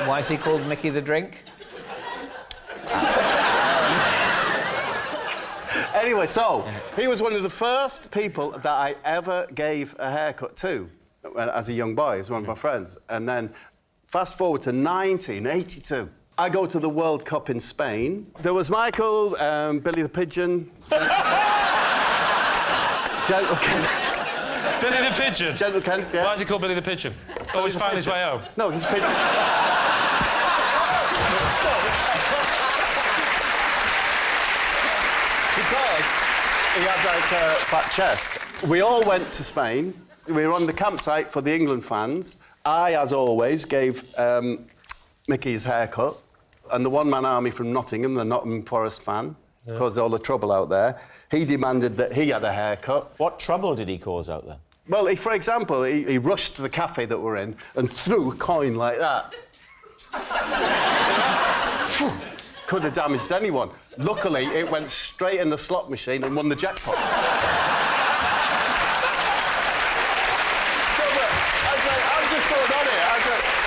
Why is he called Mickey the Drink? Anyway, so, he was one of the first people that I ever gave a haircut to as a young boy. He was one of my friends. And then, fast forward to 1982. I go to the World Cup in Spain. There was Michael, Billy the Pigeon... Gentle Kenneth. Billy the Pigeon? Gentle Kenneth, yeah. Why is he called Billy the Pigeon? Oh, he's found his way home. No, he's a pigeon. Because he had, like, a fat chest. We all went to Spain. We were on the campsite for the England fans. I, as always, gave Mickey his haircut. And the one-man army from Nottingham, the Nottingham Forest fan, caused all the trouble out there. He demanded that he had a haircut. What trouble did he cause out there? Well, for example, he rushed to the cafe that we're in and threw a coin like that. Could have damaged anyone. Luckily, it went straight in the slot machine and won the jackpot.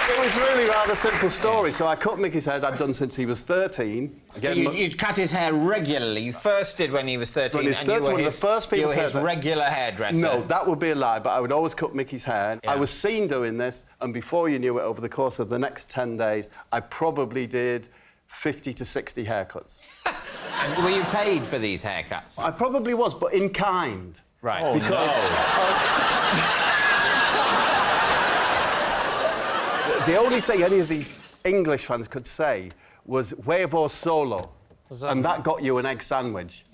It was really rather simple story. So I cut Mickey's hair. I'd done since he was 13. So you'd cut his hair regularly. You first did when he was 13. When he was 13, one of the first people. You were his regular hairdresser. No, that would be a lie. But I would always cut Mickey's hair. Yeah. I was seen doing this, and before you knew it, over the course of the next 10 days, I probably did 50 to 60 haircuts. And were you paid for these haircuts? I probably was, but in kind. Right. Oh, because the only thing any of these English fans could say was huevo solo. And that got you an egg sandwich.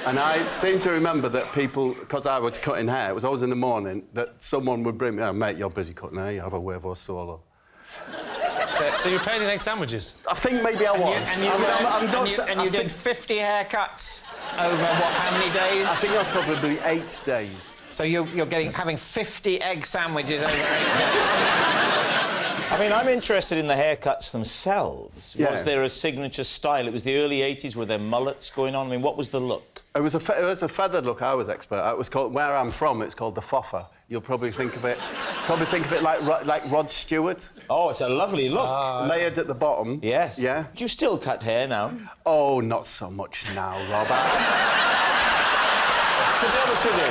And I seem to remember that people, because I was cutting hair, it was always in the morning, that someone would bring me, oh, mate, you're busy cutting hair, you have a huevo solo. So you were paid in egg sandwiches? I think maybe I was. And you did 50 haircuts over, how many days? I think that was probably 8 days. So you're having 50 egg sandwiches over 8 days? I mean, I'm interested in the haircuts themselves. Yeah. Was there a signature style? It was the early 80s. Were there mullets going on? I mean, what was the look? It was a feathered look. I was expert at. It was called, where I'm from, it's called the foffer. You'll probably think of it like Rod Stewart. Oh, it's a lovely look. Layered at the bottom. Yes. Yeah. Do you still cut hair now? Oh, not so much now, Rob. to be honest with you,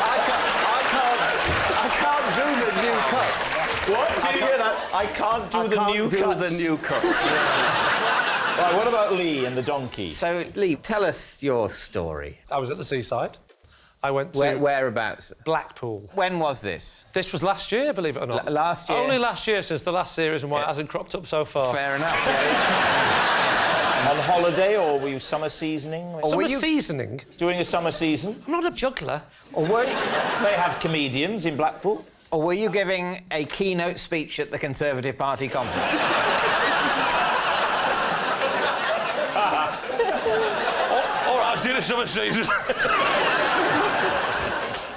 I can't do the new cuts. What? Did you hear that? I can't do the new cuts. the new cuts. Right, what about Lee and the donkey? So, Lee, tell us your story. I was at the seaside. I went to... Whereabouts? Blackpool. When was this? This was last year, believe it or not. Last year? Only last year since the last series and why it hasn't cropped up so far. Fair enough. On holiday, or were you summer seasoning? Summer seasoning? Doing a summer season? I'm not a juggler. Or were you... They have comedians in Blackpool. Or were you giving a keynote speech at the Conservative Party conference? Or I was doing a summer season.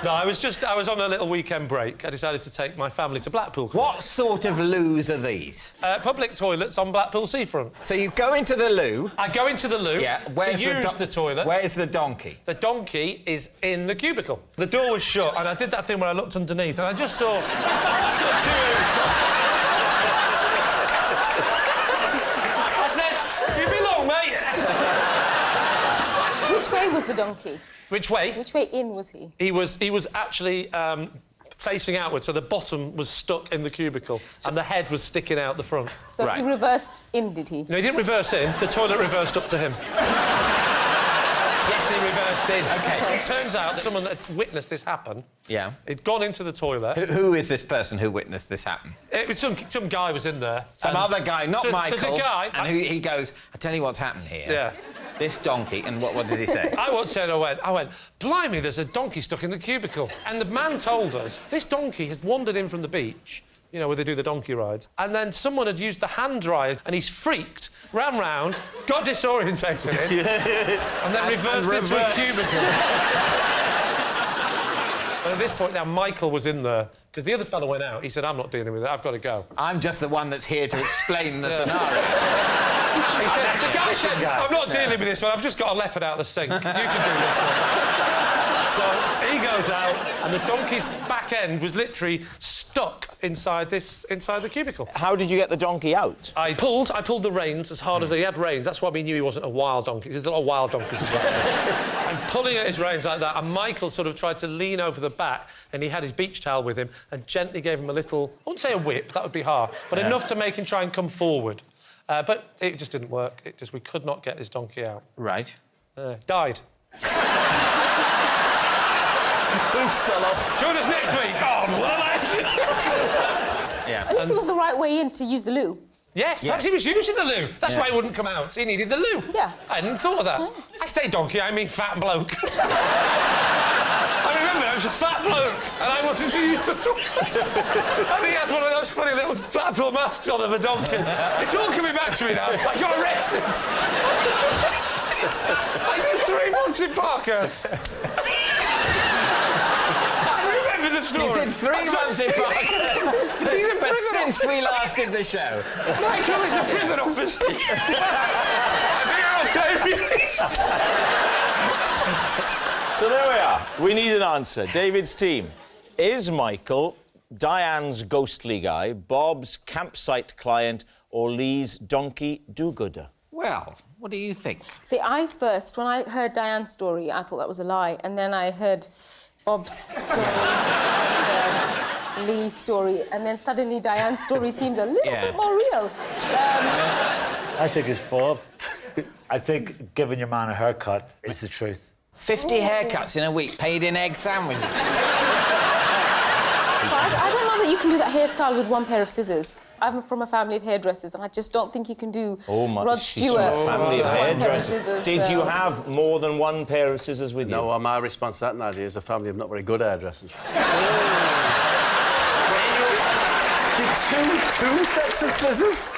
No, I was on a little weekend break. I decided to take my family to Blackpool. What sort of loos are these? Public toilets on Blackpool seafront. So you go into the loo... I go into the loo to use the toilet. Where's the donkey? The donkey is in the cubicle. The door was shut, and I did that thing where I looked underneath, and I just saw... I said, you belong, mate. Which way was the donkey? Which way? Which way in was he? He was actually facing outwards, so the bottom was stuck in the cubicle and the head was sticking out the front. So he reversed in, did he? No, he didn't reverse in. The toilet reversed up to him. Yes, he reversed in. OK. It turns out someone had witnessed this happen. Yeah. He'd gone into the toilet. Who is this person who witnessed this happen? It was some guy was in there. Some other guy, not Michael. There's a guy... And he goes, I tell you what's happened here. Yeah. This donkey, and what did he say? I walked in and I went, blimey, there's a donkey stuck in the cubicle. And the man told us, this donkey has wandered in from the beach, you know, where they do the donkey rides, and then someone had used the hand dryer, and he's freaked, ran round, got disorientated, and then reversed into a cubicle. And at this point now, Michael was in there, because the other fellow went out. He said, I'm not dealing with it, I've got to go. I'm just the one that's here to explain the scenario. He said, the guy said, I'm not dealing with this one, I've just got a leopard out of the sink. You can do this one. So he goes out, and the donkey's back end was literally stuck inside the cubicle. How did you get the donkey out? I pulled the reins as hard as he had reins. That's why we knew he wasn't a wild donkey. There's a lot of wild donkeys. I'm pulling at his reins like that, and Michael sort of tried to lean over the back, and he had his beach towel with him, and gently gave him a little, I wouldn't say a whip, that would be hard, but enough to make him try and come forward. But it just didn't work. We could not get this donkey out. Right. Died. Oops, fell off. Join us next week on What a Legend! At least it was the right way in to use the loo. Yes, perhaps he was using the loo. That's why he wouldn't come out. He needed the loo. Yeah. I hadn't thought of that. Yeah. I say donkey, I mean fat bloke. I remember I was a fat bloke and I wanted to use the donkey. And he had one of those funny little Blackpool masks on of a donkey. It's all coming back to me now. I got arrested. I did 3 months in Parkhurst. The story. He's in 3 months in Parkhurst. But since we last did the show. Michael is a prison officer. I think I'm David. So there we are. We need an answer. David's team. Is Michael Diane's ghostly guy, Bob's campsite client, or Lee's donkey do-gooder? Well, what do you think? See, when I heard Diane's story, I thought that was a lie, and then I heard Bob's story and Lee's story, and then suddenly Diane's story seems a little bit more real. I think it's Bob. I think giving your man a haircut is the truth. 50 haircuts in a week, paid in egg sandwiches. I don't know that you can do that hairstyle with one pair of scissors. I'm from a family of hairdressers, and I just don't think you can do Rod Stewart from a family of hairdressers. Scissors, Did you have more than one pair of scissors with you? No, my response to that, Nadia, is a family of not very good hairdressers. Two sets of scissors?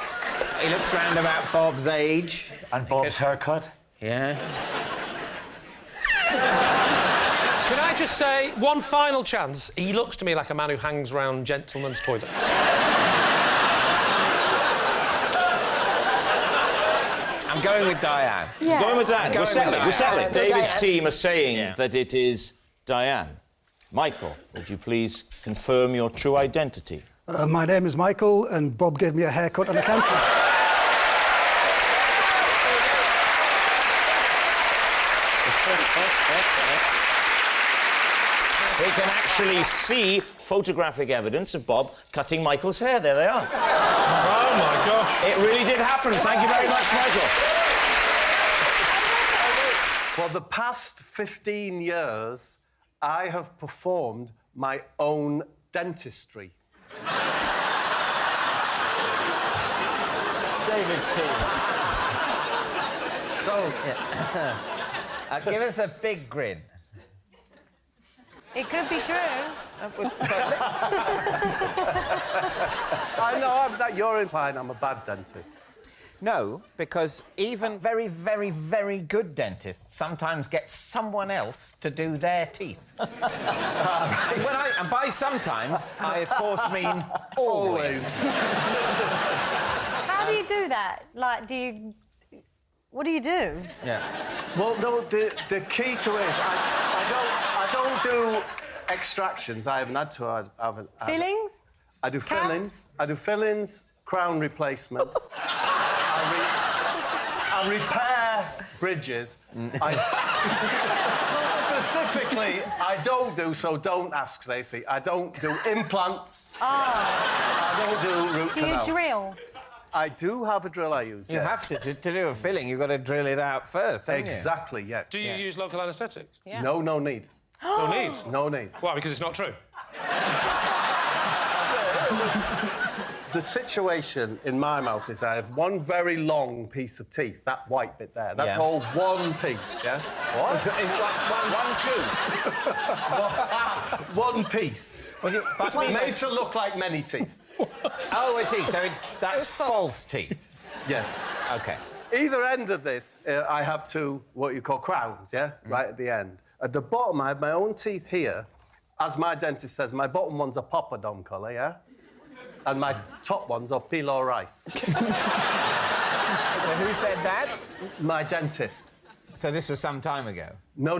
He looks round about Bob's age. And Bob's haircut? Yeah. Can I just say, one final chance? He looks to me like a man who hangs round gentlemen's toilets. I'm going with Diane. Yeah. Going with Diane. We're settling. David's Diane. team are saying that it is Diane. Michael, would you please confirm your true identity? My name is Michael, and Bob gave me a haircut and a cancel. They can actually see photographic evidence of Bob cutting Michael's hair. There they are. Oh, my gosh. It really did happen. Thank you very much, Michael. For the past 15 years, I have performed my own dentistry. David's team. So... Give us a big grin. It could be true. I know that you're implying I'm a bad dentist. No, because even very, very, very good dentists sometimes get someone else to do their teeth. Right. And by sometimes, I of course mean always. How do you do that? Like, what do you do? Yeah. Well, no, the key to it is I don't do extractions. I haven't had to. Fillings? I do fillings. I do fillings, crown replacement. I repair bridges. Specifically, I don't do, so don't ask, Stacey. I don't do implants. I don't do root canal. Do you drill? I do have a drill I use. You have to do a filling. You've got to drill it out first, haven't Exactly, yeah. Do you use local anaesthetic? Yeah. No need. No need? No need. Why? Because it's not true? The situation in my mouth is I have one very long piece of teeth, that white bit there. That's all one piece, yeah? What? One piece. But made to look like many teeth. Oh, I see. So that's false teeth. Yes. OK. Either end of this, I have two, what you call crowns, yeah? Right at the end. At the bottom, I have my own teeth here. As my dentist says, my bottom one's a poppadom colour, yeah? And my top one's a pilo rice. So who said that? My dentist. So this was some time ago? No.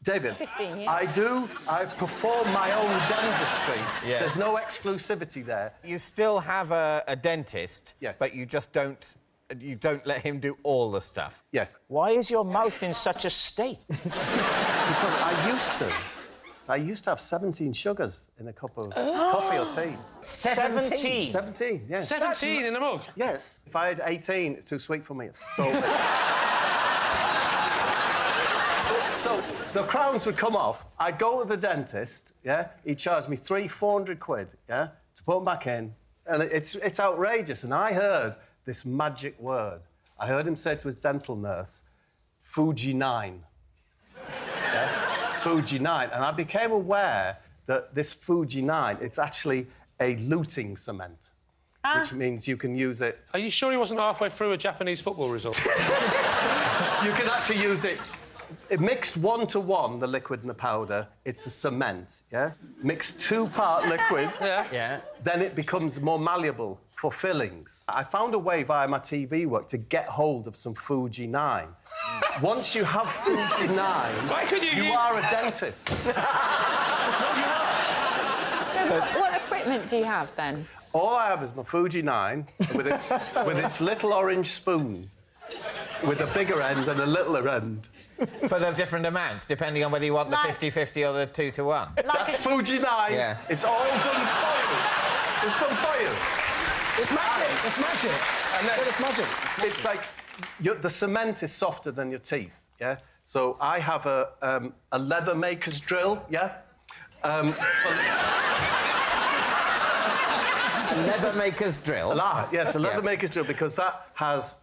David, 15 years. I perform my own dentistry. Yeah. There's no exclusivity there. You still have a dentist, yes, but you just don't let him do all the stuff. Yes. Why is your mouth in such a state? Because I used to have 17 sugars in a cup of coffee or tea. 17? 17, yes. 17 in a mug? Yes. If I had 18, it's too sweet for me. So the crowns would come off. I'd go to the dentist, yeah? He'd charge me £400, yeah, to put them back in. And it's outrageous. And I heard this magic word. I heard him say to his dental nurse, Fuji9. Yeah? Fuji9. And I became aware that this Fuji9, it's actually a luting cement, which means you can use it... Are you sure he wasn't halfway through a Japanese football result? You can actually use it... It mixed 1-to-1, the liquid and the powder, it's a cement, yeah? Mix 2-part liquid, yeah, then it becomes more malleable for fillings. I found a way via my TV work to get hold of some Fuji9. Once you have Fuji9, you are a dentist. So what equipment do you have, then? All I have is my Fuji9 with its little orange spoon, with a bigger end and a littler end. For the different amounts, depending on whether you want the 50-50 or the 2-to-1. That's Fuji9. Yeah. It's all done for you. It's done for you. It's magic. It's magic. And then it's magic. It's like the cement is softer than your teeth, yeah? So I have a leather maker's drill, yeah? Leather maker's drill? Yes, a leather maker's drill, because that has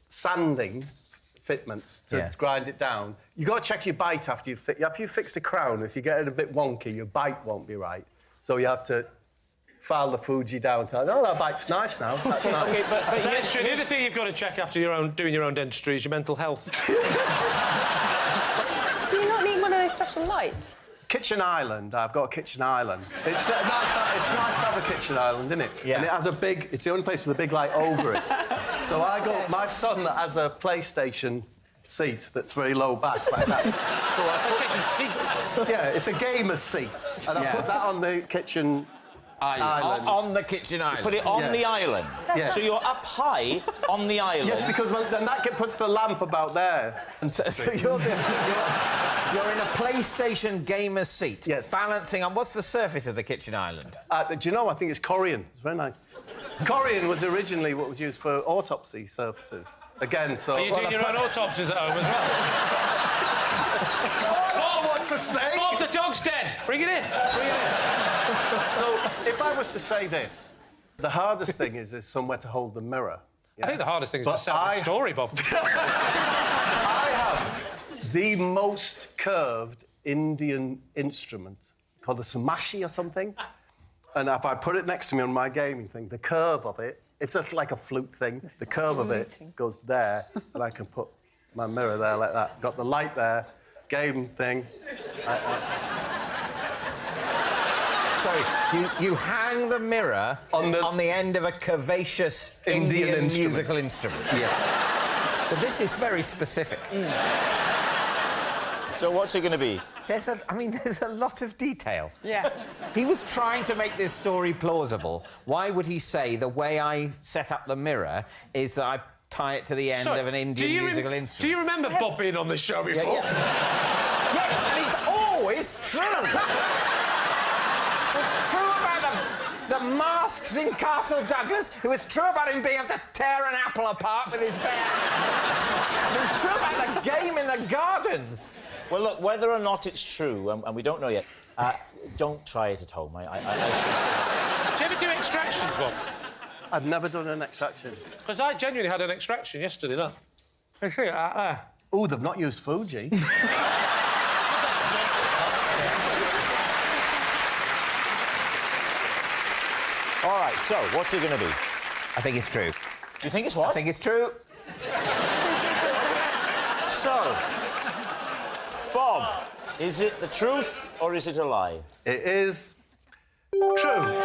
sanding fitments to grind it down. You've got to check your bite after you fix the crown. If you get it a bit wonky, your bite won't be right. So you have to file the Fuji down. Oh, that bite's nice now. That's nice. Okay, but yes, the other thing you've got to check after doing your own dentistry is your mental health. Do you not need one of those special lights? Kitchen island. I've got a kitchen island. It's nice to have a kitchen island, isn't it? Yeah. And it has it's the only place with a big light over it. So my son has a PlayStation seat that's very low back, like that. So PlayStation seat? Yeah, it's a gamer's seat. And I put that on the kitchen Island. On the kitchen island. Put it on the island. Yeah. So you're up high on the island. Yes, because then that puts the lamp about there. And So you're in a PlayStation gamer's seat. Yes. Balancing on... What's the surface of the kitchen island? Do you know, I think it's Corian. It's very nice. Corian was originally what was used for autopsy surfaces. Again, so... Are you doing your own autopsies at home as well? Oh, what to say? Bob, the dog's dead. Bring it in. Bring it in. So, if I was to say this, the hardest thing is somewhere to hold the mirror. I think the hardest thing is to sell the story, Bob. I have the most curved Indian instrument called a samashi or something. And if I put it next to me on my gaming thing, the curve of it, it's like a flute thing. The curve of it goes there, and I can put my mirror there like that. Got the light there, game thing. Sorry, you hang the mirror on the end of a curvaceous Indian musical instrument. Yes. But this is very specific. So what's it going to be? There's a lot of detail. Yeah. If he was trying to make this story plausible, why would he say the way I set up the mirror is that I tie it to the end of an Indian musical instrument? Do you remember Bob being on this show before? Yes, and it's always true. It's true about the masks in Castle Douglas. It was true about him being able to tear an apple apart with his bare hands. It was true about the game in the gardens. Well, look, whether or not it's true, and we don't know yet, don't try it at home. I should say. Do you ever do extractions, Bob? I've never done an extraction. Because I genuinely had an extraction yesterday, look. I see it out there. Oh, they've not used Fuji. All right, so what's it going to be? I think it's true. You think it's what? I think it's true. So, Bob, is it the truth or is it a lie? It is true.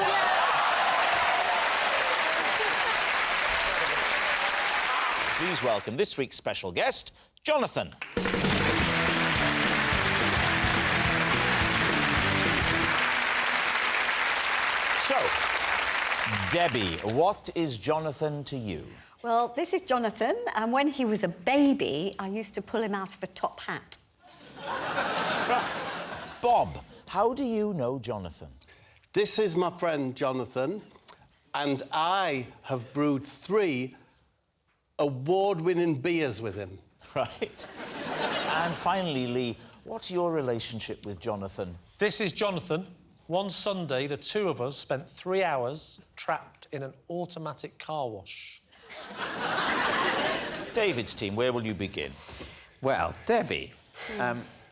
Please welcome this week's special guest, Jonathan. So, Debbie, what is Jonathan to you? Well, this is Jonathan, and when he was a baby, I used to pull him out of a top hat. Bob, how do you know Jonathan? This is my friend Jonathan, and I have brewed 3 award-winning beers with him. Right. And finally, Lee, what's your relationship with Jonathan? This is Jonathan. One Sunday, the two of us spent 3 hours trapped in an automatic car wash. David's team, where will you begin? Well, Debbie,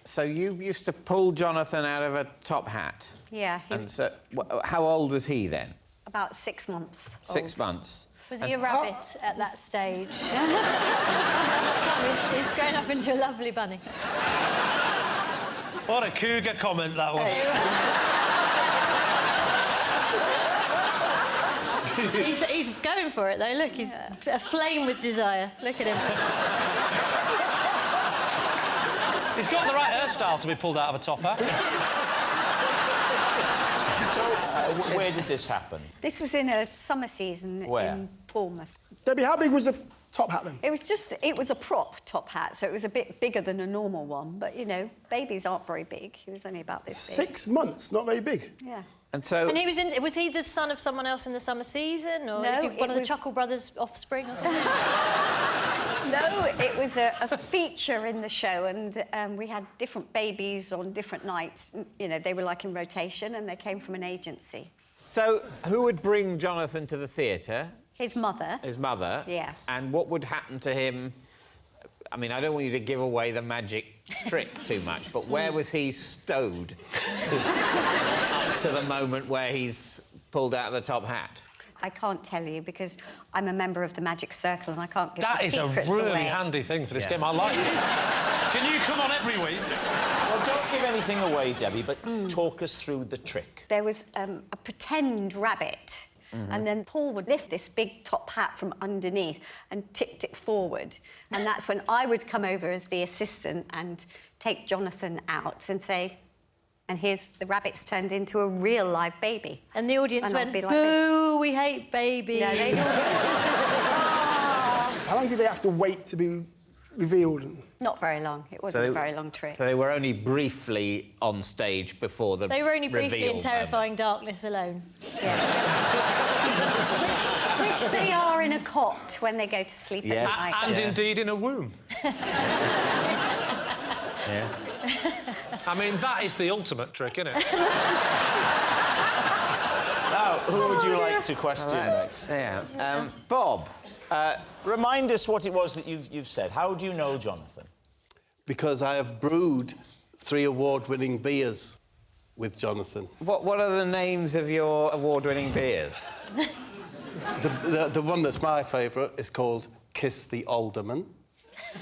so you used to pull Jonathan out of a top hat? Yeah. And so, how old was he then? About 6 months. 6 months. Was he a rabbit at that stage? He's grown up into a lovely bunny. What a cougar comment that was. He's going for it, though. Look, he's aflame with desire. Look at him. He's got the right hairstyle to be pulled out of a top hat. So, where did this happen? This was in a summer season in Bournemouth. Debbie, how big was the top hat then? It was a prop top hat, so it was a bit bigger than a normal one. But, you know, babies aren't very big. He was only about this big. 6 months, not very big. Yeah. And so... And was he the son of someone else in the summer season? Or No, was he one of the was- Chuckle Brothers' offspring or something? No, it was a feature in the show, and we had different babies on different nights. You know, they were like in rotation, and they came from an agency. So, who would bring Jonathan to the theatre? His mother. His mother? Yeah. And what would happen to him? I mean, I don't want you to give away the magic trick too much, but where was he stowed up to the moment where he's pulled out of the top hat? I can't tell you because I'm a member of the Magic Circle and I can't give That the is a secrets really away. handy thing for this game. I like it. Can you come on every week? Well, don't give anything away, Debbie, but talk us through the trick. There was a pretend rabbit, and then Paul would lift this big top hat from underneath and tipped it forward. And that's when I would come over as the assistant and take Jonathan out and say, and here's the rabbits turned into a real live baby. And the audience And I'd went, be like boo, we hate babies. No, they just... How long did they have to wait to be revealed? Not very long. It wasn't a very long trick. So they were only briefly on stage before the They were only briefly in reveal terrifying darkness alone. Which they are in a cot when they go to sleep at night. And indeed in a womb. Yeah. I mean, that is the ultimate trick, isn't it? Now, who would you like to question next? Yeah. Bob, remind us what it was that you've said. How do you know Jonathan? Because I have brewed 3 award-winning beers with Jonathan. What are the names of your award-winning beers? The one that's my favourite is called Kiss the Alderman.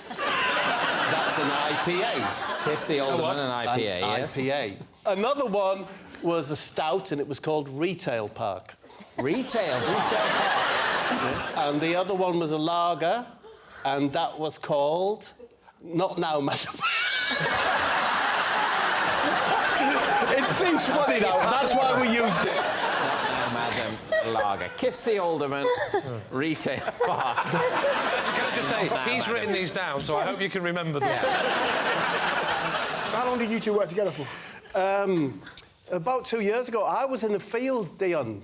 That's an IPA. Kiss the Alderman, an IPA, yes. IPA. Another one was a stout, and it was called Retail Park. Retail Park. And the other one was a lager, and that was called... Not now, madam. It seems funny now. That's why we used it. Not now, madam. Lager. Kiss the Alderman. Retail Park. Can I just say, he's written these down, so I hope you can remember them. How long did you two work together for? About 2 years ago, I was in a field, Diane,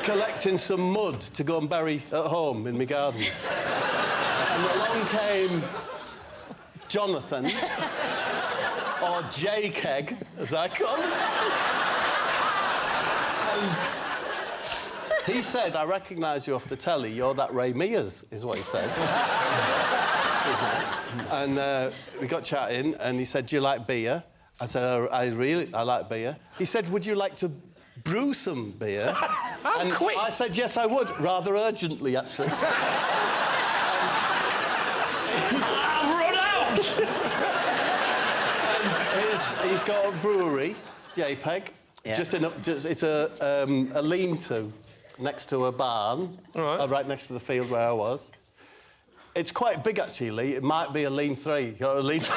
collecting some mud to go and bury at home in my garden. And along came Jonathan, or J-Keg, as I call him. And he said, I recognise you off the telly, you're that Ray Mears, is what he said. And we got chatting, and he said, do you like beer? I said, I like beer. He said, would you like to brew some beer? And quick. I said, yes, I would, rather urgently, actually. I've run out! And he's got a brewery, JPEG. Yeah. It's a lean-to next to a barn, right next to the field where I was. It's quite big, actually. It might be a lean 3 or a lean 4.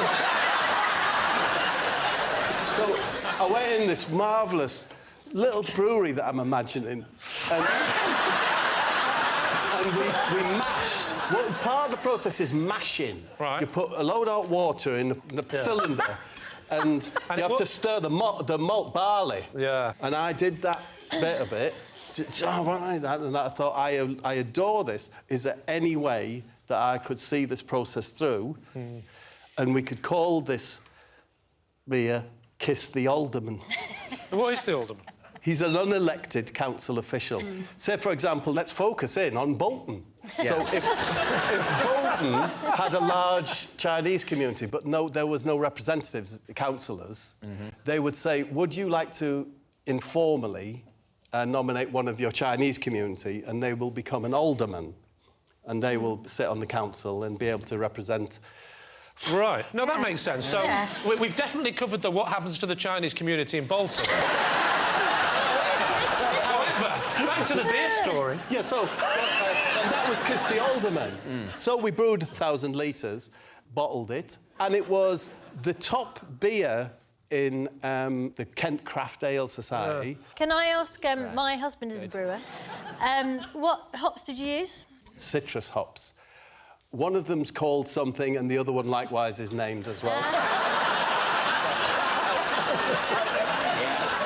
So I went in this marvellous little brewery that I'm imagining, and we mashed. Well, part of the process is mashing. Right. You put a load of hot water in the cylinder, and you have to stir the malt barley. Yeah. And I did that bit of it. And I thought, I adore this. Is there any way that I could see this process through, and we could call this beer Kiss the Alderman? What is the Alderman? He's an unelected council official. Say, for example, let's focus in on Bolton. Yeah. So if Bolton had a large Chinese community, but there was no representatives, the councillors, they would say, would you like to informally nominate one of your Chinese community, and they will become an alderman, and they will sit on the council and be able to represent... Right. No, that makes sense. So we've definitely covered what happens to the Chinese community in Bolton. However, back to the beer story. Yeah, so... and that was Kiss the Alderman. So we brewed 1,000 litres, bottled it, and it was the top beer in the Kent Craft Ale Society. Can I ask, my husband is a brewer, what hops did you use? Citrus hops. One of them's called something, and the other one likewise is named as well.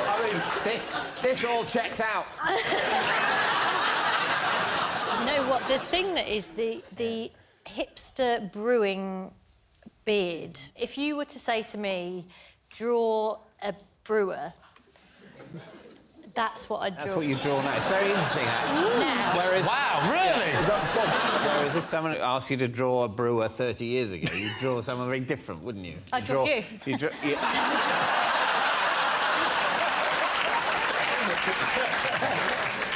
I mean, this all checks out. You know what? The thing that is the hipster brewing beard. If you were to say to me, draw a brewer, that's what I'd draw. That's what you draw now. It's very interesting. Now. Whereas, wow, really? Whereas if someone asked you to draw a brewer 30 years ago, you'd draw someone very different, wouldn't you? I'd draw you.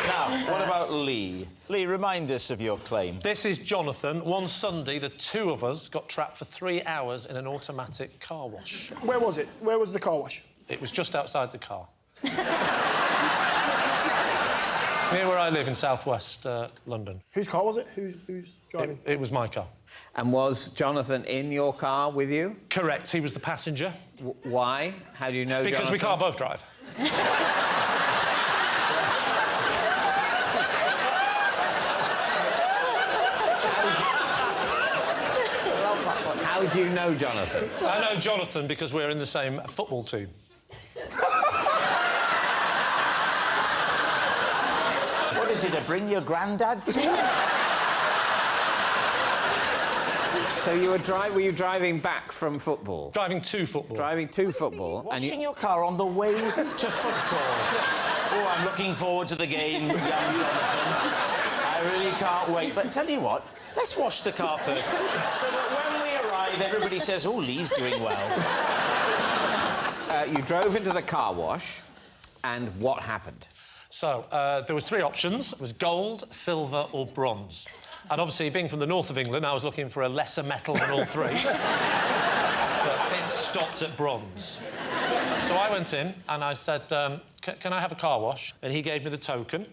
Now, what about Lee? Lee, remind us of your claim. This is Jonathan. One Sunday, the two of us got trapped for 3 hours in an automatic car wash. Where was it? Where was the car wash? It was just outside the car. Near where I live in southwest London. Whose car was it? Who's driving? It was my car. And was Jonathan in your car with you? Correct, he was the passenger. Why? How do you know Because Jonathan? we can't both drive. How do you know Jonathan? I know Jonathan because we're in the same football team. What is it, a bring your granddad team? So you were you driving back from football? Driving to football. Driving to football. Washing your car on the way to football. Oh, I'm looking forward to the game, young Jonathan. I really can't wait. But tell you what, let's wash the car first, so that when we arrive, everybody says, oh, Lee's doing well. You drove into the car wash, and what happened? So, there was 3 options. It was gold, silver or bronze. And obviously, being from the north of England, I was looking for a lesser metal than all 3. But it stopped at bronze. So I went in and I said, can I have a car wash? And he gave me the token,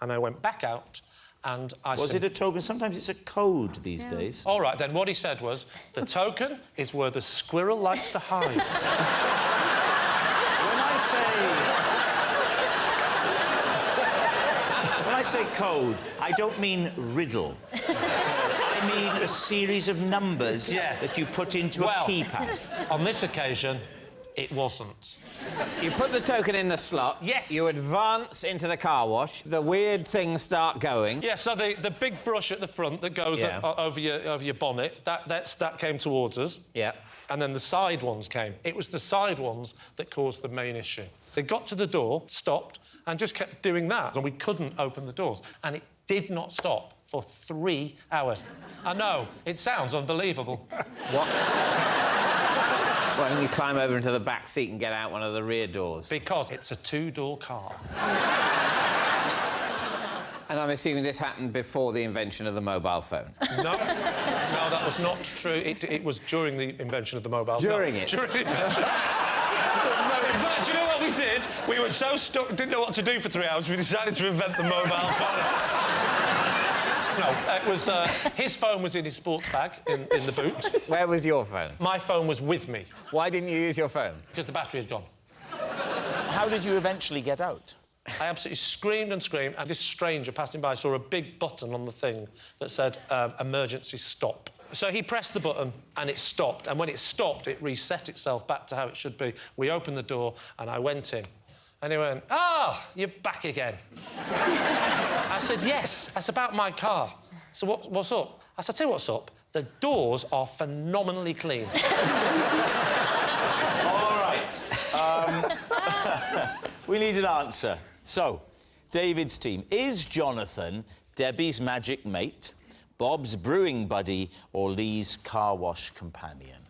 and I went back out and I Was it a token? Sometimes it's a code these days. All right, then what he said was, the token is where the squirrel likes to hide. When I say code, I don't mean riddle. I mean a series of numbers that you put into a keypad. On this occasion, it wasn't. You put the token in the slot. Yes. You advance into the car wash. The weird things start going. Yeah, so the big brush at the front that goes over your bonnet, that came towards us. Yeah. And then the side ones came. It was the side ones that caused the main issue. They got to the door, stopped, and just kept doing that. And we couldn't open the doors. And it did not stop for 3 hours. I know, it sounds unbelievable. What? Why don't you climb over into the back seat and get out one of the rear doors? Because it's a 2-door car. And I'm assuming this happened before the invention of the mobile phone. No, that was not true. It was during the invention of the mobile phone. During it? During the invention. No, in fact, do you know what we did? We were so stuck, didn't know what to do for 3 hours, we decided to invent the mobile phone. No, it was... his phone was in his sports bag in the boot. Where was your phone? My phone was with me. Why didn't you use your phone? Because the battery had gone. How did you eventually get out? I absolutely screamed and screamed, and this stranger passing by saw a big button on the thing that said, emergency stop. So he pressed the button, and it stopped, and when it stopped, it reset itself back to how it should be. We opened the door, and I went in. And he went, "Ah, you're back again." I said, "Yes, that's about my car." So what's up? I said, "Tell you what's up. The doors are phenomenally clean." All right. We need an answer. So, David's team. Is Jonathan Debbie's magic mate, Bob's brewing buddy, or Lee's car wash companion?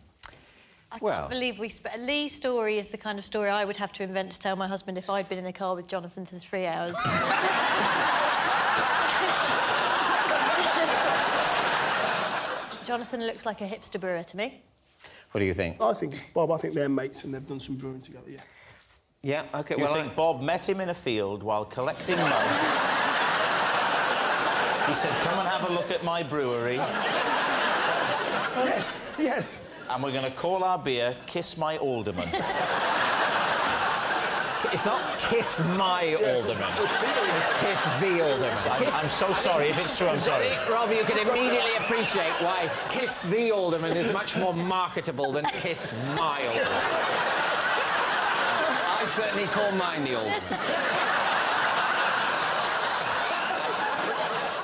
I can't believe Lee's story is the kind of story I would have to invent to tell my husband if I'd been in a car with Jonathan for 3 hours. Jonathan looks like a hipster brewer to me. What do you think? I think it's Bob. I think they're mates and they've done some brewing together, yeah. Yeah, OK, You think Bob met him in a field while collecting mud? He said, "Come and have a look at my brewery." Yes, yes. And we're going to call our beer Kiss My Alderman. It's not Kiss My Alderman. It's Kiss the Alderman. I'm so sorry. If it's true, I'm sorry. Rob, you can immediately appreciate why Kiss the Alderman is much more marketable than Kiss My Alderman. I certainly call mine the Alderman.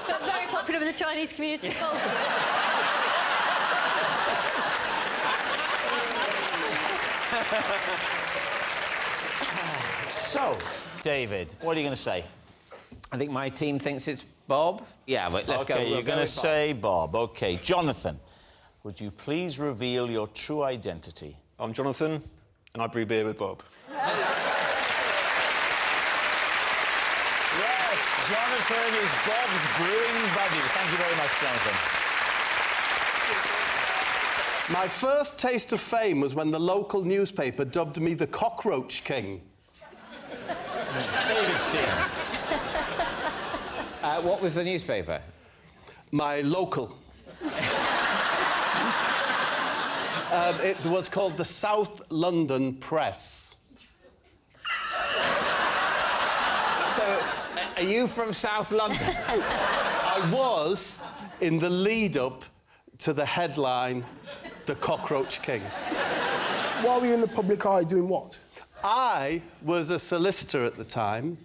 But very popular with the Chinese community. So, David, what are you going to say? I think my team thinks it's Bob. Yeah, but let's go. OK, you're going to say Bob. OK. Jonathan, would you please reveal your true identity? I'm Jonathan, and I brew beer with Bob. Yes, Jonathan is Bob's brewing buddy. Thank you very much, Jonathan. My first taste of fame was when the local newspaper dubbed me the Cockroach King. David's team. What was the newspaper? My local. It was called the South London Press. So, are you from South London? I was in the lead-up to the headline, The Cockroach King. Why were you in the public eye doing what? I was a solicitor at the time,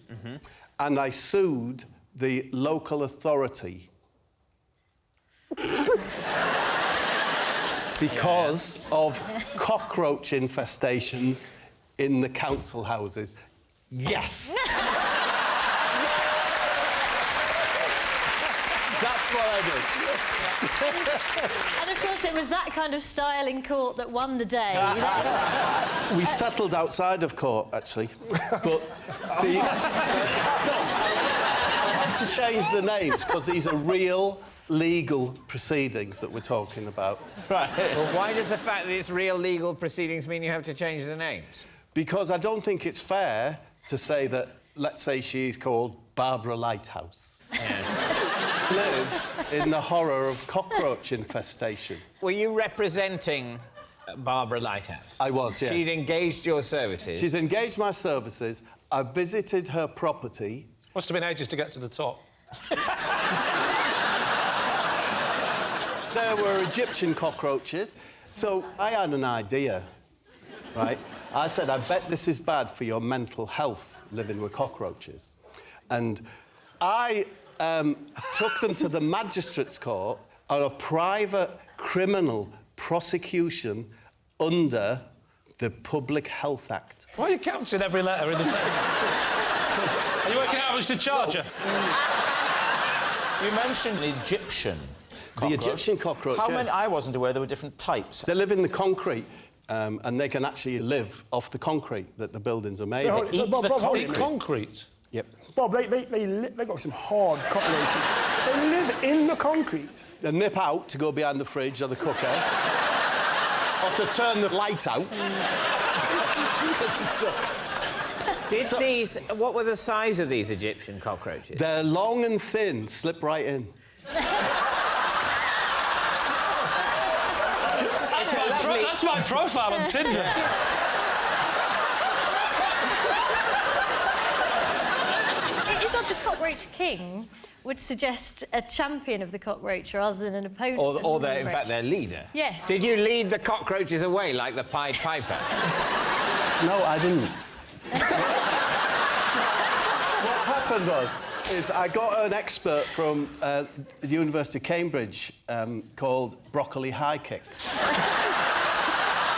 and I sued the local authority. Because of cockroach infestations in the council houses. Yes! That's what I did. And of course, it was that kind of style in court that won the day. We settled outside of court, actually. But the... No, I had to change the names, because these are real legal proceedings that we're talking about. Right. Well, why does the fact that it's real legal proceedings mean you have to change the names? Because I don't think it's fair to say that, let's say she's called Barbara Lighthouse. Lived in the horror of cockroach infestation. Were you representing Barbara Lighthouse? I was, yes. She'd engaged your services? She's engaged my services. I visited her property. Must have been ages to get to the top. There were Egyptian cockroaches. So I had an idea, right? I said, I bet this is bad for your mental health, living with cockroaches. And I took them to the magistrate's court on a private criminal prosecution under the Public Health Act. Why are you counting every letter in the same? Are you working out how much to charge her? You mentioned the Egyptian cockroach. The Egyptian cockroach, How yeah. many? I wasn't aware there were different types. They live in the concrete, and they can actually live off the concrete that the buildings are made of. So, Bob, concrete? Yep. Bob, they got some hard cockroaches. They live in the concrete. They nip out to go behind the fridge or the cooker, or to turn the light out. What were the size of these Egyptian cockroaches? They're long and thin, slip right in. That's my profile on Tinder. It is odd the Cockroach King would suggest a champion of the cockroach rather than an opponent. Or in fact, their leader. Yes. Did you lead the cockroaches away like the Pied Piper? No, I didn't. What happened is I got an expert from the University of Cambridge called Broccoli High Kicks.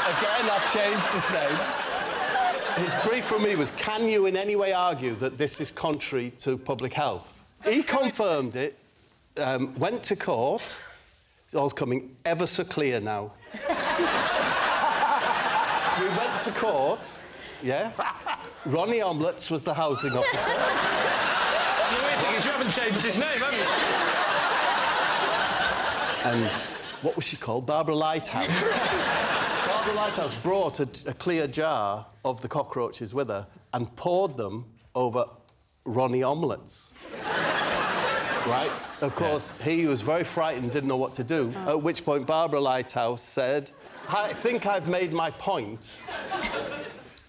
Again, I've changed his name. His brief from me was, can you in any way argue that this is contrary to public health? He confirmed it, went to court. It's all coming ever so clear now. We went to court, yeah. Ronnie Omlets was the housing officer. The weird thing is you haven't changed his name, have you? And what was she called? Barbara Lighthouse. Barbara Lighthouse brought a clear jar of the cockroaches with her and poured them over Ronnie Omlets. Right? Of course, he was very frightened, didn't know what to do, at which point Barbara Lighthouse said, I think I've made my point,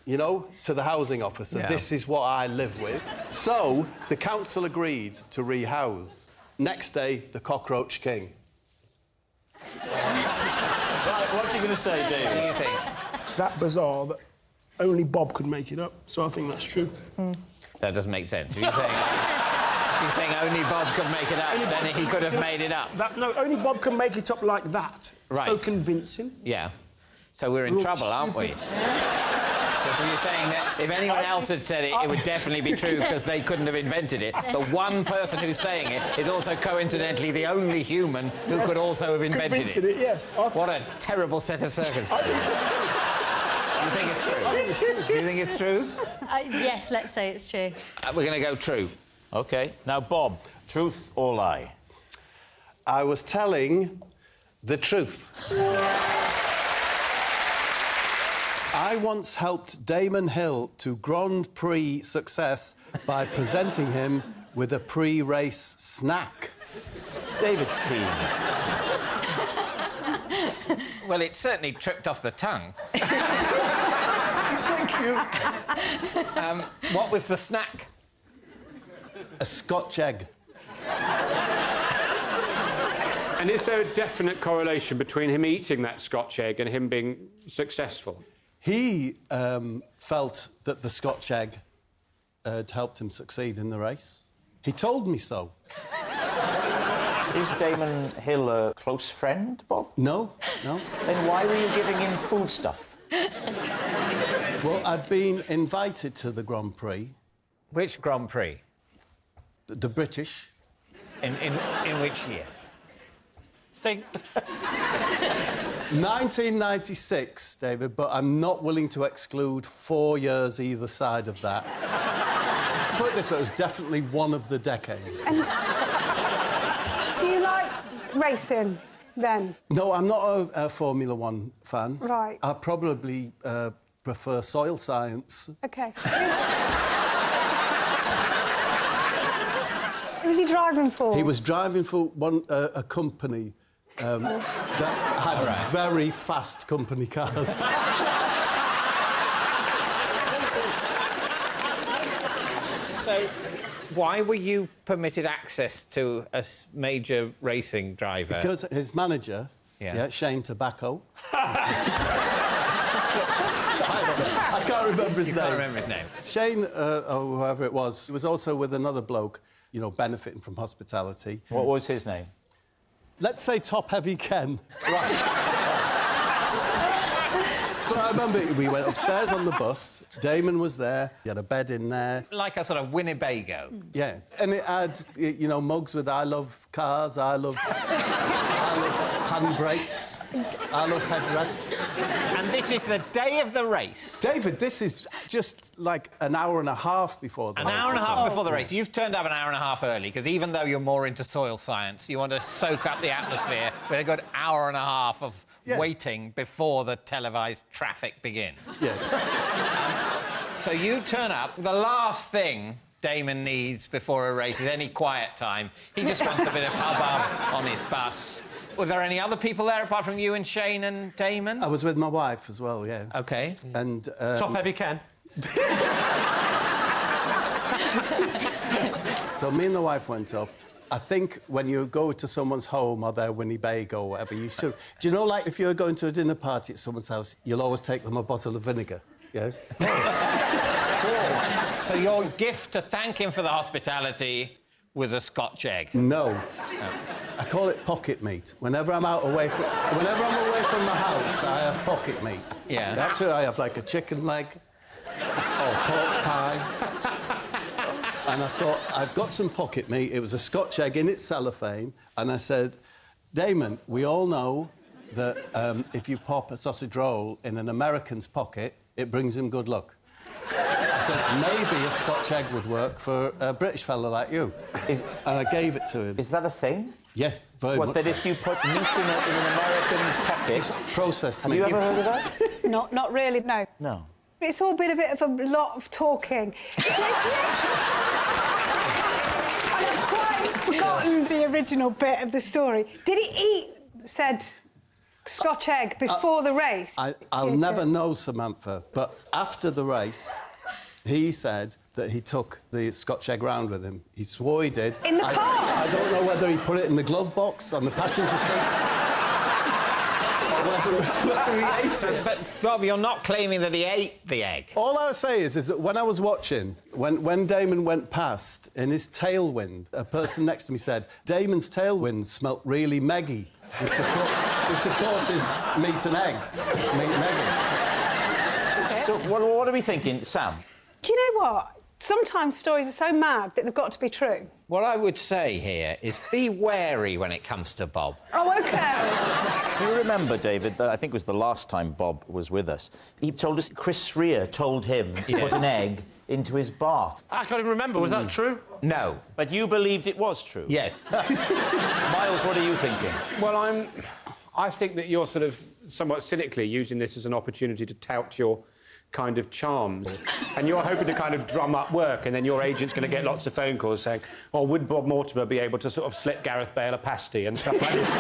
you know, to the housing officer. Yeah. This is what I live with. So the council agreed to rehouse. Next day, the Cockroach King. Right, what's he going to say, David? What do you think? It's that bizarre that only Bob could make it up, so I think that's true. That doesn't make sense. If you're saying only Bob could make it up, then he could have made it up. No, only Bob can make it up like that. Right. So convincing. Yeah. So we're in trouble, aren't we? Because you're saying that if anyone else had said it, it would definitely be true because they couldn't have invented it. The one person who's saying it is also coincidentally the only human who could also have invented it. Yes. What a terrible set of circumstances. You think it's true? Do you think it's true? Yes, let's say it's true. We're going to go true. OK. Now, Bob, truth or lie? I was telling the truth. I once helped Damon Hill to Grand Prix success by presenting him with a pre-race snack? David's team. Well, it certainly tripped off the tongue. Thank you. What was the snack? A Scotch egg. And is there a definite correlation between him eating that Scotch egg and him being successful? He felt that the Scotch egg had helped him succeed in the race. He told me so. Is Damon Hill a close friend, Bob? No. Then why were you giving him foodstuff? Well, I'd been invited to the Grand Prix. Which Grand Prix? The British. In which year? Think. 1996, David, but I'm not willing to exclude 4 years either side of that. Put it this way, it was definitely one of the decades. And do you like racing, then? No, I'm not a Formula One fan. Right. I probably prefer soil science. OK. Who was he driving for? He was driving for a company that had very fast company cars. So, why were you permitted access to a major racing driver? Because his manager, Shane Tobacco... I can't remember his name. You can't remember his name. Shane, or whoever it was, was also with another bloke, you know, benefiting from hospitality. What was his name? Let's say Top Heavy Ken. But I remember we went upstairs on the bus. Damon was there. He had a bed in there. Like a sort of Winnebago. Yeah. And it had, you know, mugs with I love cars, I love handbrakes, I love headrests. And this is the day of the race? David, this is just like an hour and a half before the race. An hour and a half before the race. You've turned up an hour and a half early, because even though you're more into soil science, you want to soak up the atmosphere with a good hour and a half of waiting before the televised traffic begins. Yes. So you turn up. The last thing Damon needs before a race is any quiet time. He just wants a bit of hubbub on his bus. Were there any other people there apart from you and Shane and Damon? I was with my wife as well, yeah. OK. And... Top Heavy Ken. So me and the wife went up. I think when you go to someone's home or their Winnebago or whatever, you should... Do you know, like, if you're going to a dinner party at someone's house, you'll always take them a bottle of vinegar, yeah? So your gift to thank him for the hospitality was a Scotch egg? No. I call it pocket meat. Whenever I'm away from the house, I have pocket meat. Yeah. Absolutely, I have, like, a chicken leg or pork pie. And I thought, I've got some pocket meat. It was a Scotch egg in its cellophane. And I said, Damon, we all know that if you pop a sausage roll in an American's pocket, it brings him good luck. I said, maybe a Scotch egg would work for a British fella like you. And I gave it to him. Is that a thing? Yeah, very much. What, that if you put meat in an American's pocket... Processed meat. Have you ever heard of that? Not really, no. No. It's all been a bit of a lot of talking. I've quite forgotten the original bit of the story. Did he eat said Scotch egg before the race? I'll never know, Samantha, but after the race, he said that he took the Scotch egg round with him. He swore he did. In the car? I don't know whether he put it in the glove box on the passenger seat. Whether he ate it. But, Rob, you're not claiming that he ate the egg. All I'll say is that when I was watching, when Damon went past, in his tailwind, a person next to me said, Damon's tailwind smelt really meggy, which of course is meat and egg. Meat and egg. Okay. So what are we thinking, Sam? Do you know what? Sometimes stories are so mad that they've got to be true. What I would say here is be wary when it comes to Bob. Oh, OK. Do you remember, David, that I think it was the last time Bob was with us, he told us Chris Rea told him to put an egg into his bath. I can't even remember. Was that true? No. But you believed it was true? Yes. Miles, what are you thinking? Well, I think that you're sort of somewhat cynically using this as an opportunity to tout your kind of charms. And you're hoping to kind of drum up work, and then your agent's going to get lots of phone calls saying, oh, would Bob Mortimer be able to sort of slip Gareth Bale a pasty and stuff like this?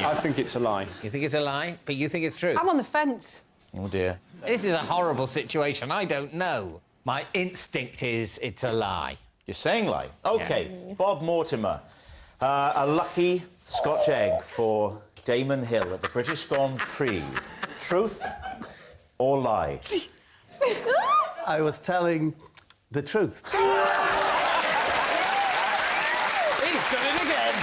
I think it's a lie. You think it's a lie, but you think it's true? I'm on the fence. Oh, dear. This is a horrible situation. I don't know. My instinct is it's a lie. You're saying lie? OK, Bob Mortimer. A lucky Scotch egg for Damon Hill at the British Grand Prix. Truth or lie? I was telling the truth. He's done it again.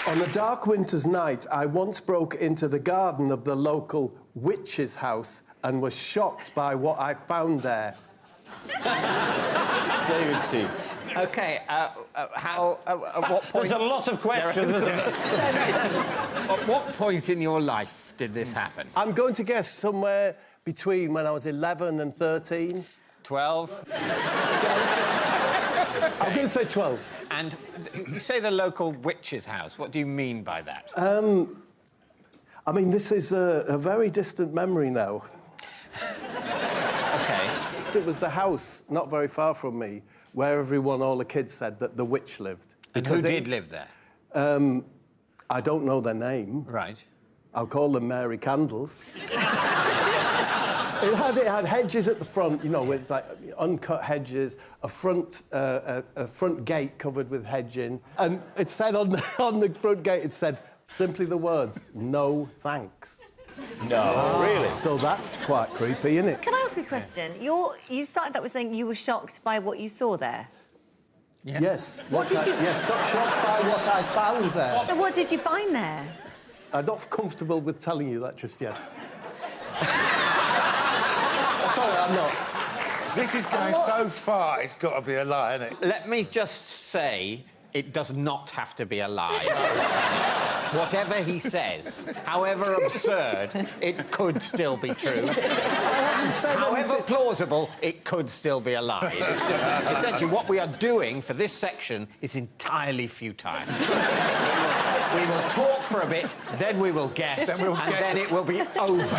On a dark winter's night, I once broke into the garden of the local witch's house and was shocked by what I found there. David, Steve. OK, at what point... There's a lot of questions, isn't it? At what point in your life did this happen? I'm going to guess somewhere between when I was 11 and 13. 12? I'm going to say 12. And you say the local witch's house. What do you mean by that? I mean, this is a very distant memory now. OK. It was the house not very far from me where all the kids said that the witch lived. And who did live there? I don't know their name. Right. I'll call them Mary Candles. It had hedges at the front, you know, it's like uncut hedges, a front gate covered with hedging, and it said on the front gate, it said simply the words, "No thanks." No, really? So that's quite creepy, isn't it? Can I ask a question? You started that with saying you were shocked by what you saw there. Yeah. Yes. What did you... Yes, shocked by what I found there. So what did you find there? I'm not comfortable with telling you that just yet. Sorry, I'm not. This is going so far, it's got to be a lie, isn't it? Let me just say, it does not have to be a lie. Whatever he says, however absurd, it could still be true. However plausible, it could still be a lie. It's just, essentially, what we are doing for this section is entirely futile. We will talk for a bit, then we will guess, then it will be over.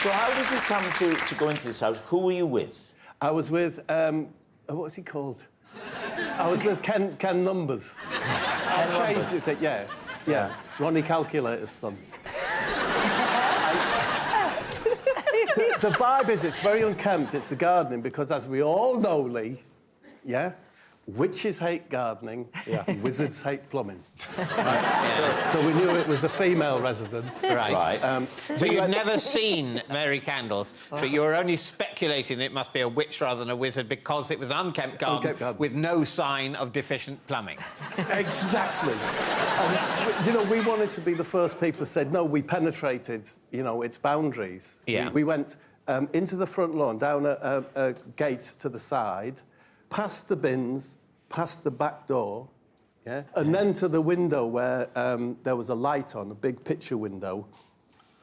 So how did you come to go into this house? Who were you with? I was with, what's he called? I was with Ken Numbers. I changed it, yeah. Ronnie Calculator's son. The vibe is, it's very unkempt, it's the gardening, because as we all know, Lee, witches hate gardening, wizards hate plumbing. Right? So we knew it was a female residence. Right. So you've never seen Mary Candles, but you were only speculating it must be a witch rather than a wizard because it was an unkempt garden with no sign of deficient plumbing. Exactly. And, you know, we wanted to be the first people who said, no, we penetrated, you know, its boundaries. Yeah. We went into the front lawn, down a gate to the side, past the bins, past the back door, and then to the window where there was a light on, a big picture window,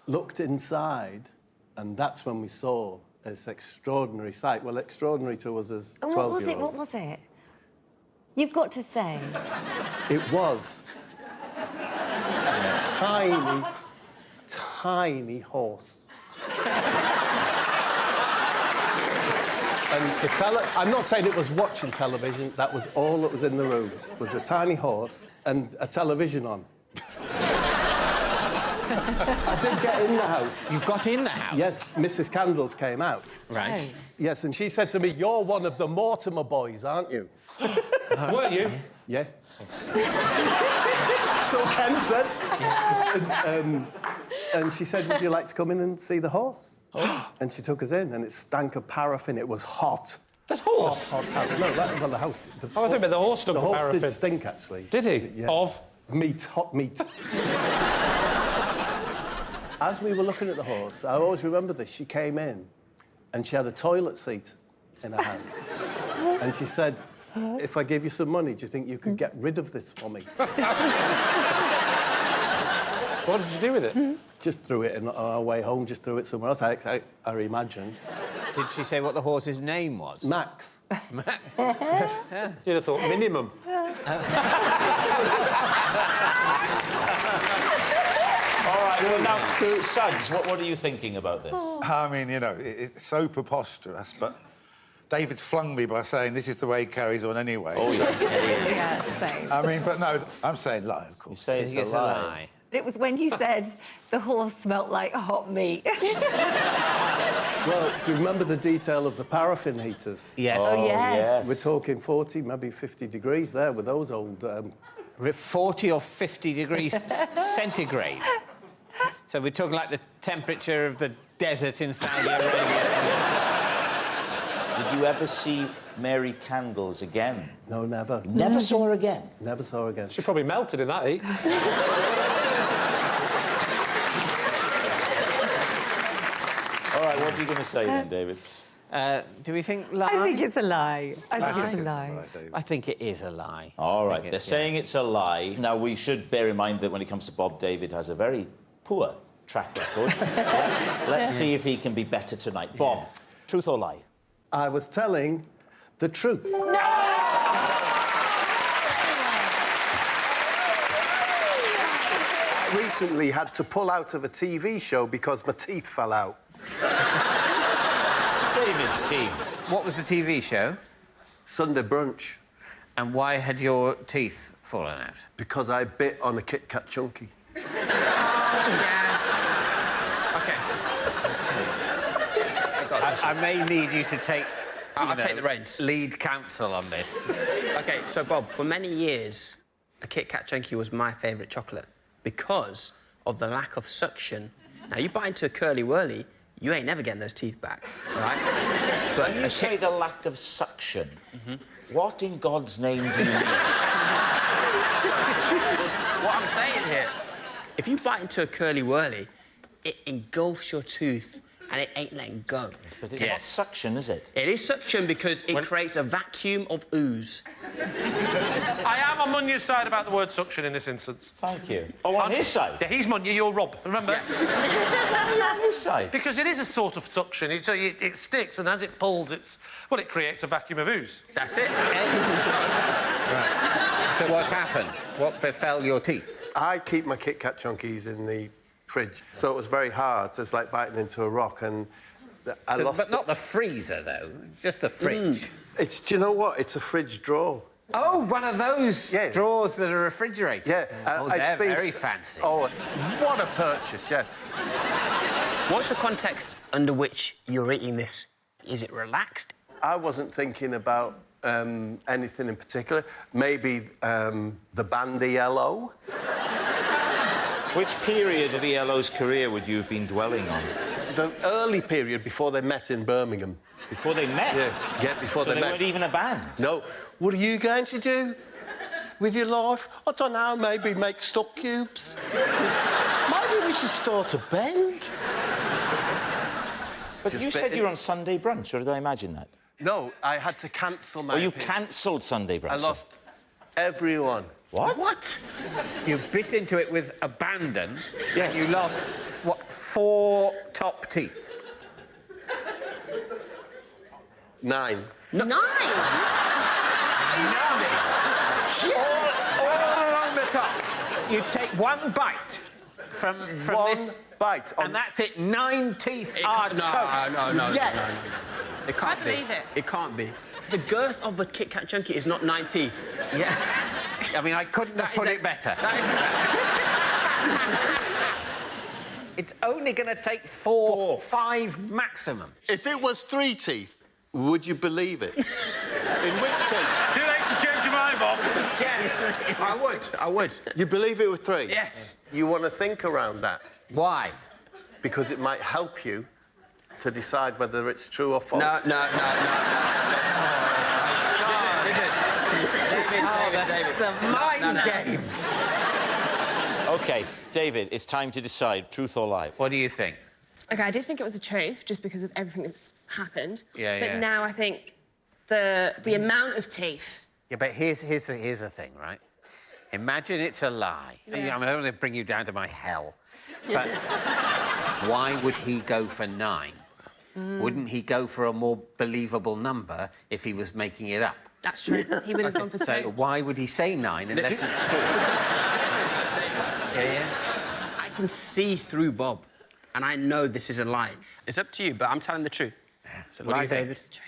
looked inside, and that's when we saw this extraordinary sight. Well, extraordinary to us as 12-year-olds. What was it? You've got to say. It was a tiny, tiny horse. And I'm not saying it was watching television, that was all that was in the room, was a tiny horse and a television on. I did get in the house. You got in the house? Yes, Mrs. Candles came out. Right. Yes, and she said to me, you're one of the Mortimer boys, aren't you? Were you? Yeah. So Ken said. And she said, would you like to come in and see the horse? And she took us in, and it stank of paraffin. It was hot. That's horse? Hot. No, well, the house... I thought about the horse stunk of paraffin. The horse did stink, actually. Did he? Yeah. Of? Meat, hot meat. As we were looking at the horse, I always remember this, she came in, and she had a toilet seat in her hand. And she said, if I gave you some money, do you think you could get rid of this for me? What did you do with it? Just threw it on our way home, just threw it somewhere else, I imagine. Did she say what the horse's name was? Max. Mack. You'd have thought minimum. All right, well, now, Suggs, what are you thinking about this? I mean, you know, it's so preposterous, but David's flung me by saying this is the way he carries on anyway. Oh, yeah. Yeah, same. I mean, but no, I'm saying lie, of course. You say it's a lie. It was when you said the horse smelt like hot meat. Well, do you remember the detail of the paraffin heaters? Yes. Oh, yes. We're talking 40, maybe 50 degrees there with those old... 40 or 50 degrees centigrade. So we're talking like the temperature of the desert in Saudi Arabia. Did you ever see Mary Candles again? No, never. Never saw her again? Never saw her again. She probably melted in that heat. All right, what are you going to say then, David? Do we think lie? I think it's a lie. I think it's a lie. I think it is a lie. All right, they're saying it's a lie. Now, we should bear in mind that when it comes to Bob, David has a very poor track record. Let's see if he can be better tonight. Bob, truth or lie? I was telling the truth. No! I recently had to pull out of a TV show because my teeth fell out. David's team. What was the TV show? Sunday Brunch. And why had your teeth fallen out? Because I bit on a Kit Kat Chunky. I may need you to take... I'll take the reins. Lead counsel on this. OK, so, Bob, for many years, a Kit Kat Chunky was my favourite chocolate because of the lack of suction. Now, you bite into a Curly Whirly, you ain't never getting those teeth back, right? But when you say the lack of suction, what in God's name do you mean? What I'm saying here, if you bite into a Curly Whirly, it engulfs your tooth and it ain't letting go. But it's not suction, is it? It is suction because it creates a vacuum of ooze. I am on Munya's side about the word suction in this instance. Thank you. Oh, on his side? Yeah, he's Munya, you're Rob, remember? Yeah. You're on his side? Because it is a sort of suction. It sticks, and as it pulls, it creates a vacuum of ooze. That's it. Right. So what happened? What befell your teeth? I keep my Kit Kat Chunkies in the fridge, so it was very hard. So it's like biting into a rock, and I lost. But not the freezer, though. Just the fridge. It's. Do you know what? It's a fridge drawer. Oh, one of those drawers that are refrigerated. Yeah. Oh, they're very fancy. Oh, what a purchase! Yeah. What's the context under which you're eating this? Is it relaxed? I wasn't thinking about anything in particular. Maybe the band ELO. Which period of ELO's career would you have been dwelling on? The early period before they met in Birmingham. Before they met? Yes, before so they met. they weren't even a band? No. What are you going to do with your life? I don't know, maybe make stock cubes. Maybe we should start a band. But you said you were on Sunday Brunch, or did I imagine that? No, I had to cancel my... Oh, you cancelled Sunday Brunch? I lost everyone. What? What? You bit into it with abandon. Yeah. You lost, what, 4 top teeth? 9. No. 9? Yes! All along the top. You take one bite from this... bite. And that's it. 9 teeth are toast. No. Yes. No. It can't I believe it. It can't be. The girth of the Kit Kat Chunky is not 9 teeth. Yeah. I mean, I couldn't have put it better. It's only going to take 4, 5 maximum. If it was 3 teeth, would you believe it? In which case... Too late to change your mind, Bob. Yes, I would. You believe it was 3? Yes. You want to think around that. Why? Because it might help you to decide whether it's true or false. No. David. The mind games. OK, David, it's time to decide, truth or lie. What do you think? OK, I did think it was the truth, just because of everything that's happened. Yeah, but now I think the amount of teeth... Yeah, but here's the thing, right? Imagine it's a lie. Yeah. I'm going to bring you down to my hell. But why would he go for 9? wouldn't he go for a more believable number if he was making it up? That's true. He would have gone for 2. So why would he say 9 unless it's true? I can see through Bob, and I know this is a lie. It's up to you, but I'm telling the truth. It's a What do lie, you think? David.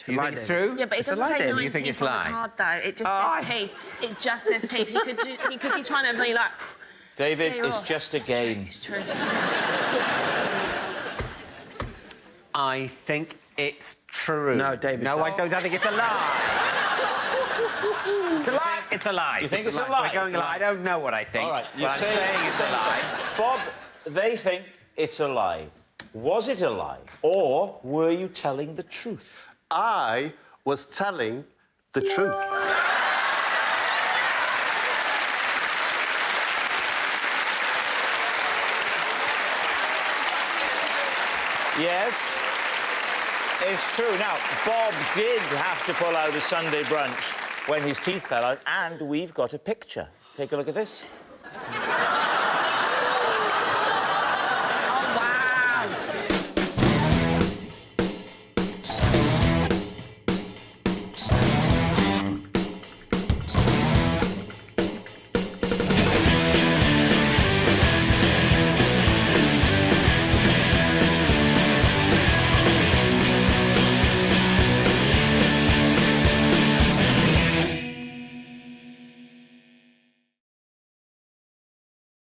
Do you think it's true? Yeah, but it It's a doesn't lie, say David. 9 You think teeth it's on lie? the card, though. It just says teeth. It just says teeth. He could be trying to be like... David, scare it's off. just a game. It's true. I think it's true. No, David. No, I don't. I think it's a lie. It's a lie. It's a lie. You think it's a lie? We're going It's a lie. I don't know what I think. All right, but I'm saying it's a lie. Bob, they think it's a lie. Was it a lie, or were you telling the truth? I was telling the truth. Yes, it's true. Now, Bob did have to pull out a Sunday brunch when his teeth fell out, and we've got a picture. Take a look at this.